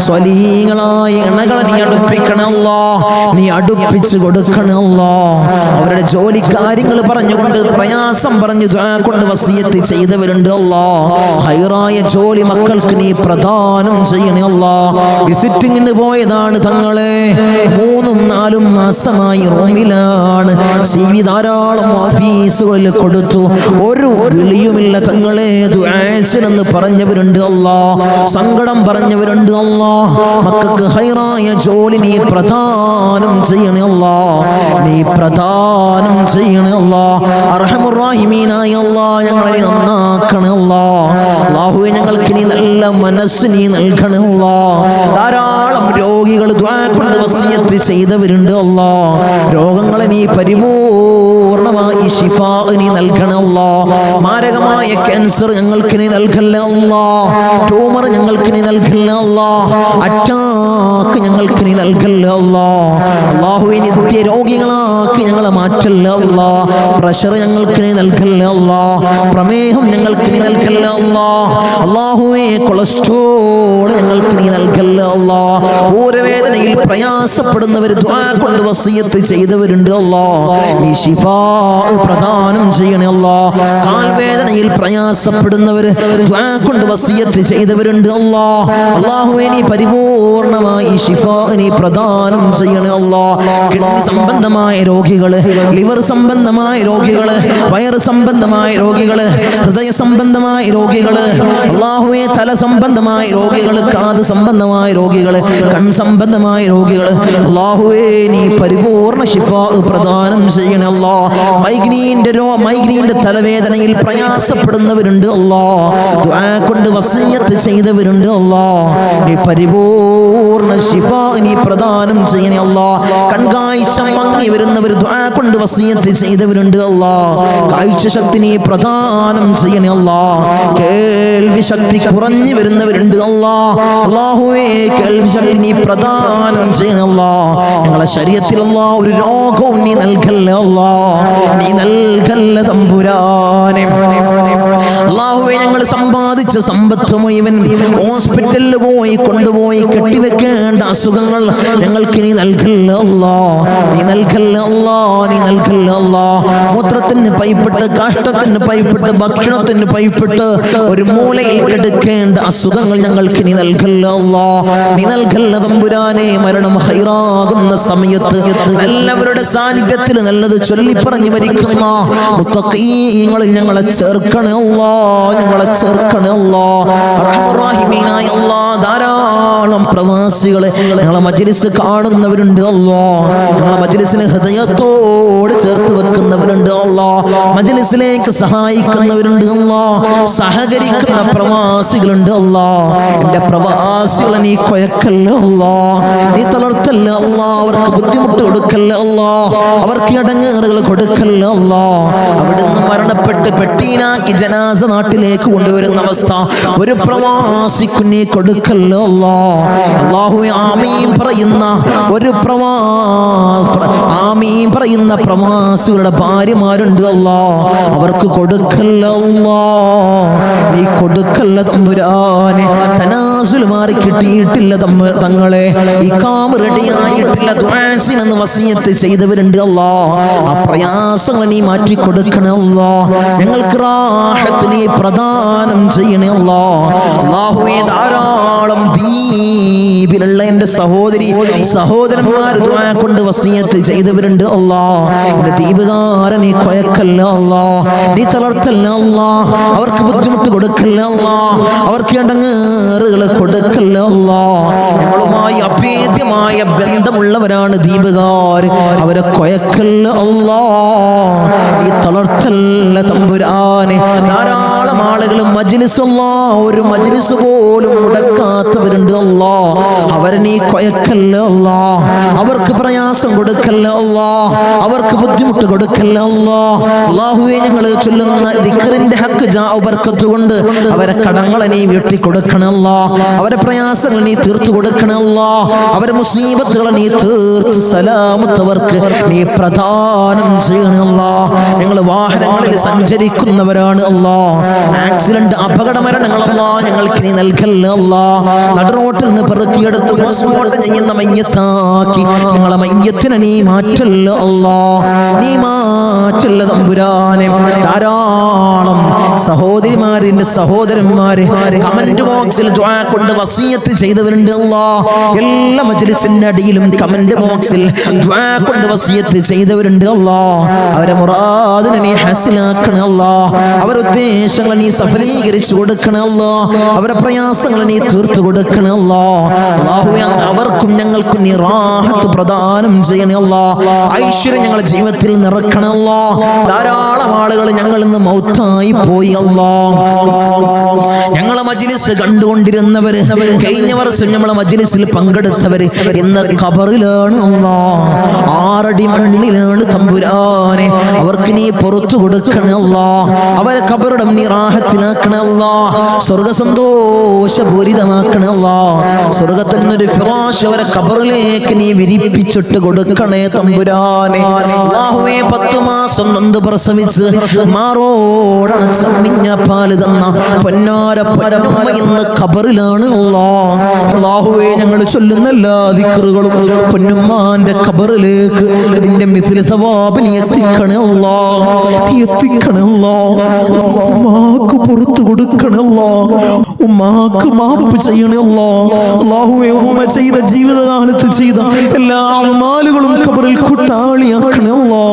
സ്വലീഹങ്ങളായ ഇണകളെ നീ അടുപ്പിക്കണേ അല്ലാ. നീ അടുപ്പിച്ച് കൊടുക്കണേ അല്ലാ. അവരുടെ ജോലി കാര്യങ്ങൾ പറഞ്ഞുകൊണ്ട് പ്രയാസം പറഞ്ഞു ദുആ കൊണ്ട് വസിയത്ത് ചെയ്തവരുണ്ട് അല്ലാ. ഹൈറായ ജോലി മക്കൾക്ക് നീ പ്രദാനം ചെയ്യണേ അല്ലാ. വിസിറ്റിങ്ങിന് പോയതാണ് തങ്ങളെ, 3-4 മാസമായി റൂമിലാണ്. CV ധാരാളം ഓഫീസുകളിൽ കൊടുത്തു, ഒരു വിളിയുമില്ല തങ്ങളെ. ദുആന്ന് പറഞ്ഞവരുണ്ട് അല്ലാ, സങ്കടം പറഞ്ഞവരുണ്ട് അല്ലാ. മക്കൾക്ക് ഹൈറായ ജോലി നീ പ്രദാനം ചെയ്യണേ അല്ലാ. നീ പ്രദാനം ചെയ്യണേ അല്ലാ. അർഹമുർ റഹീമീനായ അല്ലാ, ഞങ്ങളെ നന്നാക്കണേ അല്ലാ. അല്ലാഹുവേ, ഞങ്ങൾക്ക് നീ നല്ല മനസ്സ് നീ നൽകണേ അല്ലാ. ധാരാളം രോഗികൾ ദുആ കൊണ്ട് വസിയത്ത് ചെയ്തവരുണ്ട് അല്ലാ. രോഗങ്ങളെ നീ പരിപൂർണമായി ശിഫാ നീ നൽകണേ അല്ലാ. മാരകമായ ക്യാൻസർ ഞങ്ങൾക്ക് നീ നൽകല്ലേ അല്ലാ. ട്യൂമർ ഞങ്ങൾക്ക് നീ നൽകല്ലേ അല്ലാ. അറ്റാക്ക് ഞങ്ങൾക്ക് നീ നൽകല്ലേ അല്ലാ. അല്ലാഹുവേ, നിത്യ രോഗികളാക്കി ഞങ്ങളെ മാറ്റല്ലേ അല്ലാ. പ്രഷർ ഞങ്ങൾക്ക് നീ നൽകല്ലേ അല്ലാ. പ്രമേഹം ഞങ്ങൾക്ക് നീ നൽകല്ലേ അല്ലാ. അല്ലാഹുവേ, കൊളസ്ട്രോൾ ഞങ്ങൾക്ക് നീ നൽകല്ലേ അല്ലാ. ഊരവേദനയിൽ പ്രയാസപ്പെടുന്നവർ ദുആ കൊണ്ട് വസിയത്ത് ചെയ്തവരുണ്ട് അല്ലാ. നീ ശിഫാ പ്രദാനം ചെയ്യണേ അല്ലാ. കാൽവേദനയിൽ പ്രയാസപ്പെടുന്നവർ ദുആ കൊണ്ട് വസിയത്ത് ചെയ്തവരുണ്ട് അല്ലാ. അല്ലാഹുവേ, നീ പരിപൂർണമായി ശിഫാ നീ പ്രദാനം ചെയ്യണേ അല്ലാ. കിഡ്നി സംബന്ധമായ രോഗികള്, ലിവർ സംബന്ധമായ രോഗികള്, വയറ് സംബന്ധമായ രോഗികള്, ഹൃദയ സംബന്ധമായ രോഗികള്, അല്ലാഹുവേ, തല സംബന്ധമായ രോഗികള്, കാത് സംബന്ധമായ രോഗികള്, കൺ സംബന്ധമായ രോഗികള്, അല്ലാഹുവേ, നീ പരിപൂർണ ശിഫാ പ്രദാനം ചെയ്യണേ അല്ലാ. മൈഗ്രീന്റെ തലവേദനയിൽ പ്രയാസപ്പെടുന്നവരുണ്ട് അല്ലാ. ദുആ കൊണ്ട് വസിയത്ത് ചെയ്തവരുണ്ട് അല്ലാ. നീ പരിപൂർണ ശിഫാ നീ പ്രദാനം ചെയ്യണേ അല്ലാ. കൺകാഴ്ച മങ്ങി വരുന്നവർ ദുആ കൊണ്ട് വസിയത്ത് ചെയ്തവരുണ്ട് അല്ലാ. കാഴ്ച ശക്തി നീ പ്രദാനം ചെയ്യണേ അല്ലാ. കേൾവി ശക്തി കുറഞ്ഞു വരുന്നവരുണ്ട് അല്ലാ. അല്ലാഹുവേ, കേൾവി ശക്തി നീ പ്രദാനം ചെയ്യണേ അല്ലാ. ഞങ്ങളെ ശരീരത്തിൽ അല്ലാ ഒരു രോഗവും നീ നൽകല്ലേ അല്ലാ. നീ നൽകല്ലേ തമ്പുരാനെ. അല്ലാഹുവേ, ഞങ്ങൾ സമ്പാദിച്ച സമ്പത്ത് മുഴുവൻ ഹോസ്പിറ്റലിൽ കൊണ്ടുപോയി കെട്ടിവെക്കേണ്ട അസുഖങ്ങൾ ഞങ്ങൾക്ക് നീ നൽകല്ലേ അല്ലാ. നീ നൽകല്ലേ അല്ലാ. നീ നൽകല്ലേ അല്ലാ. മൂത്രത്തിന് പൈപ്പിട്ട്, കാഷ്ടത്തിന് പൈപ്പിട്ട്, ഭക്ഷണത്തിന് പൈപ്പിട്ട് ഒരു മൂലയിൽ കിടക്കേണ്ട അസുഖങ്ങൾ ഞങ്ങൾക്ക് നീ നൽകല്ലേ അല്ലാ. നീ നൽകല്ലേ തമ്പുരാനെ. മരണം ഹൈറാകുന്ന സമയത്ത് എല്ലാവരുടെ സാന്നിധ്യത്തിൽ നല്ലത് ചൊല്ലിപ്പറഞ്ഞു മരിക്കുന്ന മുത്തഖീങ്ങളിൽ ഞങ്ങളെ ചേർക്കണേ അല്ലാ. ഞങ്ങളെ ചേർക്കണേ അല്ലാ. അർഹമുർ റഹീമീനായ അല്ലാ, ധാരാളം പ്രവാസികളെ ഞങ്ങളെ മജ്ലിസ് കാണുന്നവരുണ്ട് അല്ലാ. ഞങ്ങളെ മജ്ലിസിനെ ഹൃദയത്തോട് ചേർത്ത് വെക്കുന്നവരുണ്ട് അല്ലാ. മജ്ലിസിലേക്ക് സഹായിക്കുന്നവരുണ്ട് അല്ലാ. സഹകരിക്കുന്ന പ്രവാസികളുണ്ട് അല്ലാ. എന്റെ പ്രവാസികളെ നീ കൊയക്കല്ല അല്ലാ. നീ തളർത്തല്ല അല്ലാ. അവർക്ക് ബുദ്ധിമുട്ട് കൊടുക്കല്ല അല്ലാ. അവർക്ക് ഇടങ്ങേറുകൾ കൊടുക്കല്ല അല്ലാ. അവിടുന്ന് മരണപ്പെട്ട് പെട്ടീനാക്കി ജനാസ നാട്ടിലേക്ക് കൊണ്ടുവരുന്ന അവസ്ഥ ഒരു പ്രവാസിക്ക് നീ കൊടുക്കല്ല അല്ലാ. അല്ലാഹുവേ, ആമീൻ പറയുന്ന ഒരു ആമീൻ പറയുന്ന പ്രവാസികളുടെ ഭാര്യമാരുണ്ട് അല്ലാ. അവർക്ക് കൊടുക്കല്ല അല്ലാ. നീ കൊടുക്കല്ല തമ്പുരാനെ. തനാസുൽ മാറി കിട്ടിയിട്ടില്ല തങ്ങളെ. ഇഖാമ റെഡിയായിട്ടില്ല. ദുആസിനെന്ന് വസിയത്ത് ചെയ്തവരുണ്ട് അല്ലാ. ആ പ്രയാസങ്ങൾ നീ മാറ്റി കൊടുക്കണേ അല്ലാ. ഞങ്ങൾക്ക് റാഹത്ത് നീ പ്രദാനം ചെയ്യണേ അല്ലാ. അല്ലാഹുവേ, ധാരാളം ദ്വീപിലുള്ള എന്റെ സഹോദരന്മാർ ദുആ കൊണ്ട് വസിയത്ത് ചെയ്തവരുണ്ട് അല്ലാ. എന്റെ ദ്വീപുകാരൻ നീ കൊയക്കല്ല അല്ലാ. നീ തളർത്തല്ല അല്ലാ. അവർക്ക് ബുദ്ധിമുട്ട് കൊടുക്കല്ല അല്ലാ. അവർക്ക് ഇടങ്ങേറുകൾ കൊടുക്കല്ല അല്ലാ. ഞങ്ങളുമായി അഭേദ്യമായ ബന്ധമുള്ളവരാണ് ദ്വീപുകാർ. അവരെ കൊയക്കല്ല അല്ലാ. നീ തളർത്തല്ല തമ്പുരാനെ. ധാരാളം ആളുകൾ മജ്ലിസ് അല്ലാ, ഒരു മജ്ലിസ് പോലും മുടക്കാത്തവരുണ്ട് അല്ലാ. അവരെ നീ കൊയക്കല്ല അല്ലാ. അവർക്ക് പ്രയാസം കൊടുക്കല്ല അല്ലാ. അവർക്ക് ബുദ്ധിമുട്ട് കൊടുക്കല്ല അല്ലാ. അല്ലാഹുവേ, ഞങ്ങൾ ചൊല്ലുന്ന ദിക്റിന്റെ ഹക്ക് ജാഉ ബർക്കത്ത് കൊണ്ട് അവരെ കടങ്ങളെ നീ വീട്ടി കൊടുക്കണേ അല്ലാ. അവരെ പ്രയാസങ്ങൾ നീ തീർത്തു കൊടുക്കണേ അല്ലാ. അവരെ മുസീബത്തുകളെ നീ തീർത്ത് സലാമത്തവർക്ക് നീ പ്രദാനം ചെയ്യണേ അല്ലാ. ഞങ്ങൾ വാഹനങ്ങളിൽ സഞ്ചരിക്കുന്നവരാണ് അല്ലാ. ആക്സിഡന്റ് അപകട മരണങ്ങളല്ലാ ഞങ്ങൾക്ക് നീ നൽകല്ല അല്ലാ. നടുറോട്ടിൽ നിന്ന് പെറുക്കിയെടുത്ത് പോസ്റ്റ്മോർട്ടം ചെയ്യുന്ന മയ്യത്താക്കി ഞങ്ങളെ മയ്യത്തിനെ നീ മാറ്റല്ല അല്ലാ, നീ മാറ്റല്ല തമ്പുരാനെ. ധാരാളം സഹോദരിമാരിന്റെ സഹോദരന്മാര് കമന്റ് ബോക്സിൽ ദുആ കൊണ്ട് വസിയത്ത് ചെയ്തവരുണ്ട് അല്ലാ. എല്ലാ മജ്ലിസിന്റെ അടിയിലും കമന്റ് ബോക്സിൽ ദുആ കൊണ്ട് വസിയത്ത് ചെയ്തവരുണ്ട് അല്ലാ. അവരെ മുറാദിനെ നീ ഹസിലാക്കണേ അല്ലാ, അവരുടെ ഉദ്ദേശങ്ങളെ നീ സഫലീകരിച്ചു കൊടുക്കണേ അല്ലാ, അവരുടെ പ്രയാസങ്ങളെ നീ തീർത്തു കൊടുക്കണേ അല്ലാ. അല്ലാഹുവേ അവർക്കും ഞങ്ങൾക്കും നീ റാഹത്ത് പ്രദാനം ചെയ്യണേ അല്ലാ, ഐശ്വര്യം ഞങ്ങളുടെ ജീവിതത്തിൽ നിറക്കണേ അല്ലാ. ധാരാളം ആളുകൾ ഞങ്ങളിൽ നിന്ന് മൗത്തായി പോയി അല്ലാ. ഞങ്ങളെ മജ്ലിസ് കണ്ടുകൊണ്ടിരുന്നവര്, കഴിഞ്ഞ വർഷം നമ്മളെ മജ്ലിസിൽ പങ്കെടുത്തവര് ഇന്ന് ഖബറിലാണ് അല്ലാ, 6 അടി മണ്ണിലാണ് തമ്പുരാനെ. അവർക്ക് നീ പുറത്തു കൊടുക്കണേ അല്ലാ, അവരെ ഖബറിടം നീ റാഹത്തിലാക്കണേ അല്ലാ, സ്വർഗ സന്തോഷപൂരിതമാക്കണേ അല്ലാ. സ്വർഗത്തിൽ നിന്നൊരു ഫിറാശ് അവരെ ഖബറിലേക്ക് നീ വിരിപ്പിച്ചിട്ട് കൊടുക്കണേ തമ്പുരാനെ. അല്ലാഹുവേ 10 മാസം നൊന്ത് പ്രസവിച്ച് മാറോടണച്ചമ്മിഞ്ഞ പാല് തന്ന പൊന്നാര പൊന്നുമ്മ ഇന്ന് ഖബറിലാണ് അല്ലാ. അല്ലാഹുവേ ഞങ്ങൾ ചൊല്ലുന്ന എല്ലാ ദിക്റുകളും പൊന്നുമ്മാന്റെ ഖബറിലേക്ക് ഇതിന്റെ മിസ്ല സവാബ് നീ എത്തിക്കണേ അല്ലാ, എത്തിക്കണേ അല്ലാ. ഉമ്മാക്ക് പുറത്തു കൊടുക്കണേ അല്ലാ, ഉമ്മാക്ക് മാപ്പ് ചെയ്യണേ അല്ലാ. അല്ലാഹുവേ ഉമ്മ ചെയ്ത ജീവിതകാലത്ത് ചെയ്ത എല്ലാ അമാലുകളും ഖബറിൽ കൂട്ടാളിയാക്കണേ അല്ലാ,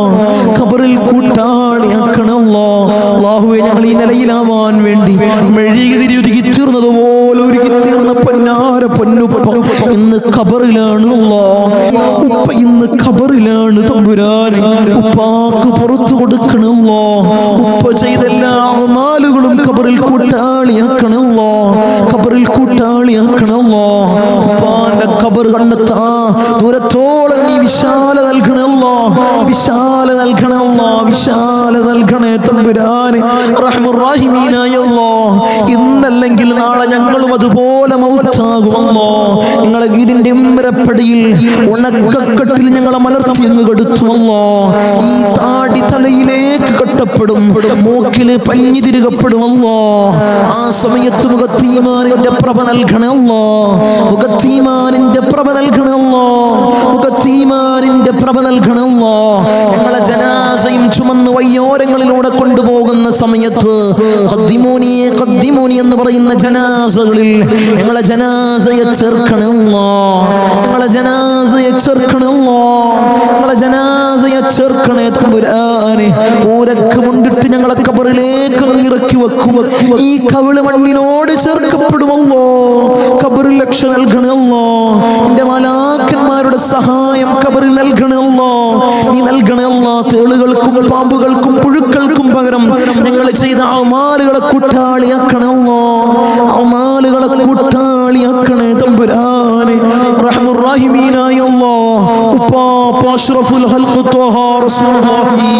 ഖബറിൽ കൂട്ടാളിയാക്കണേ അല്ലാ. അല്ലാഹുവേ ഞങ്ങൾ ഈ നിലയിലാവാൻ വേണ്ടി മെഴുകുതിരി ഒരുക്കി തീർന്നതുപോലെ ഒരുക്കി തീർന്ന പൊന്നാര പൊന്നുപ്പ ഇന്ന് ഖബറിലാണ് അല്ലാ. ഉപ്പ ഇന്ന് ഖബറിലാണ് തമ്പുരാനെ. ഉപ്പാക്ക് പുറത്തു കൊടുക്കണം അല്ലാ, ഉപ്പ ചെയ്ത എല്ലാ അമാലുകളും ഖബറിൽ കൂട്ടാളിയാക്കണം അല്ലാ, ഖബറിൽ കൂട്ടാളിയാക്കണം അല്ലാ. ഉപ്പാന്റെ ഖബർ കണ്ടെത്താ ദൂരത്തോളം നീ വിശാല നൽകണം അല്ലാ, വിശാല നൽകണം അല്ലാ, വിശാല നൽകണേ തമ്പുരാനെ. റഹ്മുർ റഹീമീനായ അല്ലാ, ഇന്നല്ലെങ്കിൽ നാളെ ഞങ്ങളും അതുപോലെ മൗത്താകുമല്ലോ. നിങ്ങളെ വീടിന്റെ ഉമ്മരപ്പടിയിൽ ഉണക്കക്കെട്ടിൽ ഞങ്ങളെ മലർത്തി അങ്ങ് കെടുത്തുമല്ലോ. ഈ താടി തലയിലേക്ക് കെട്ടപ്പെടും, മൂക്കില് പഞ്ഞി തിരുകപ്പെടുമല്ലോ. ആ സമയത്ത് മുഖത്തീമാനിന്റെ പ്രഭ നൽകണമല്ലോ, മുഖത്തീമാനിന്റെ പ്രഭ നൽകണമല്ലോ, മുഖത്തീമാനിന്റെ പ്രഭ നൽകണമല്ലോ. ഞങ്ങളെ ജനാസയും ചുമന്ന് വയ്യോരങ്ങളിലൂടെ കൊണ്ടുപോകുന്ന സമയത്ത് ഖദ്ദിമൂനി ഖദ്ദിമൂനി എന്ന് പറയുന്ന ജനാസകളിൽ ഞങ്ങളെ ജനാസയെ ചേർക്കണമല്ലോ, ഞങ്ങളെ ജനാസയെ ചേർക്കണമല്ലോ, ഞങ്ങളെ ജനാസയെ ചേർക്കണേ തമ്പുരാനെ. ഊരക്ക് മുണ്ടിട്ട് ഞങ്ങളെ ഖബറിലേക്ക് ഇറക്കി വെക്കും, ഈ കവിള് മണ്ണിനോട് ചേർക്കപ്പെടുമല്ലോ. ഖബറിൽ രക്ഷ നൽകണമല്ലോ, എന്റെ മലാക്കന്മാരുടെ സഹായം ഖബറിൽ നൽകണമല്ലോ, നീ നൽകണമല്ലോ. തേളുകൾക്കും പാമ്പുകൾക്കും പുഴുക്കൾക്കും പകരം ഞങ്ങൾ ചെയ്ത അമാലുകളെ കൂട്ടാളിയാക്കണമല്ലോ, അമാലുകളെ കൂട്ടാളിയാക്കണേ തമ്പുരാനെ. റഹ്മുർ റഹീമീനായ അല്ലാഹ്, ഉപ്പാപ്പ അഷ്റഫുൽ ഖൽഖ് ത്വഹ റസൂലുള്ളാഹി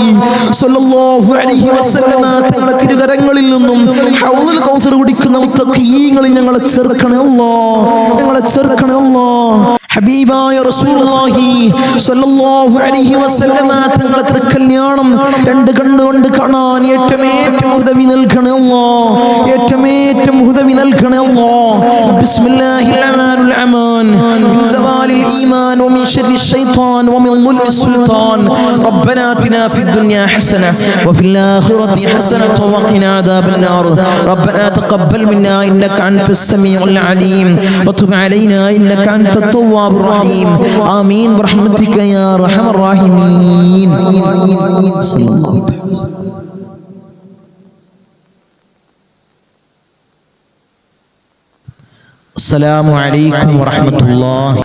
സ്വല്ലല്ലാഹു അലൈഹി വസല്ലമ തങ്ങളുടെ തിരുകരങ്ങളിൽ നിന്നും ഹൗദുൽ കൗസർ കുടിക്കുന്ന മുത്തഖീങ്ങളിൽ ഞങ്ങളെ ചേർക്കണേ അല്ലാഹ്, ഞങ്ങളെ ചേർക്കണേ അല്ലാഹ്. ഹബീബായ റസൂലുള്ളാഹി സ്വല്ലല്ലാഹു അലൈഹി വസല്ലമ തങ്ങളുടെ തിരുക്കല്യാണം 2 കണ്ണുകൊണ്ട് കാണാൻ ഏറ്റവും ഉദവി നൽകണേ അല്ലാഹ്, ഏറ്റവും ഉദവി നൽകണേ അല്ലാഹ്. ബിസ്മില്ലാഹിർ റഹ്മാനിർ റഹീം. മിൻ സവാലിൽ ഈമാൻ വമിൻ ശർരി ശൈത്താൻ വമിൻ ദുൽമി സുൽത്താൻ. റബ്ബനാ ആതിനാ ഫിദ് ദുനിയാ ഹസന വഫിൽ ആഖിറതി ഹസനത വഖിനാ അദാബൻ നാർ. റബ്ബനാ തഖബ്ബൽ മിന്നാ ഇന്നക അൻതസ് സമീഉൽ അലീം വതുബ് അലൈനാ ഇന്നക അൻതത് തവ്വാബുർ റഹീം. ആമീൻ ബിറഹ്മതിക യാ അർഹമർ റഹീമീൻ. സല്ലല്ലാഹു അലൈഹി വസല്ലം. അസ്സലാമു അലൈക്കും വറഹ്മത്തുള്ളാഹി.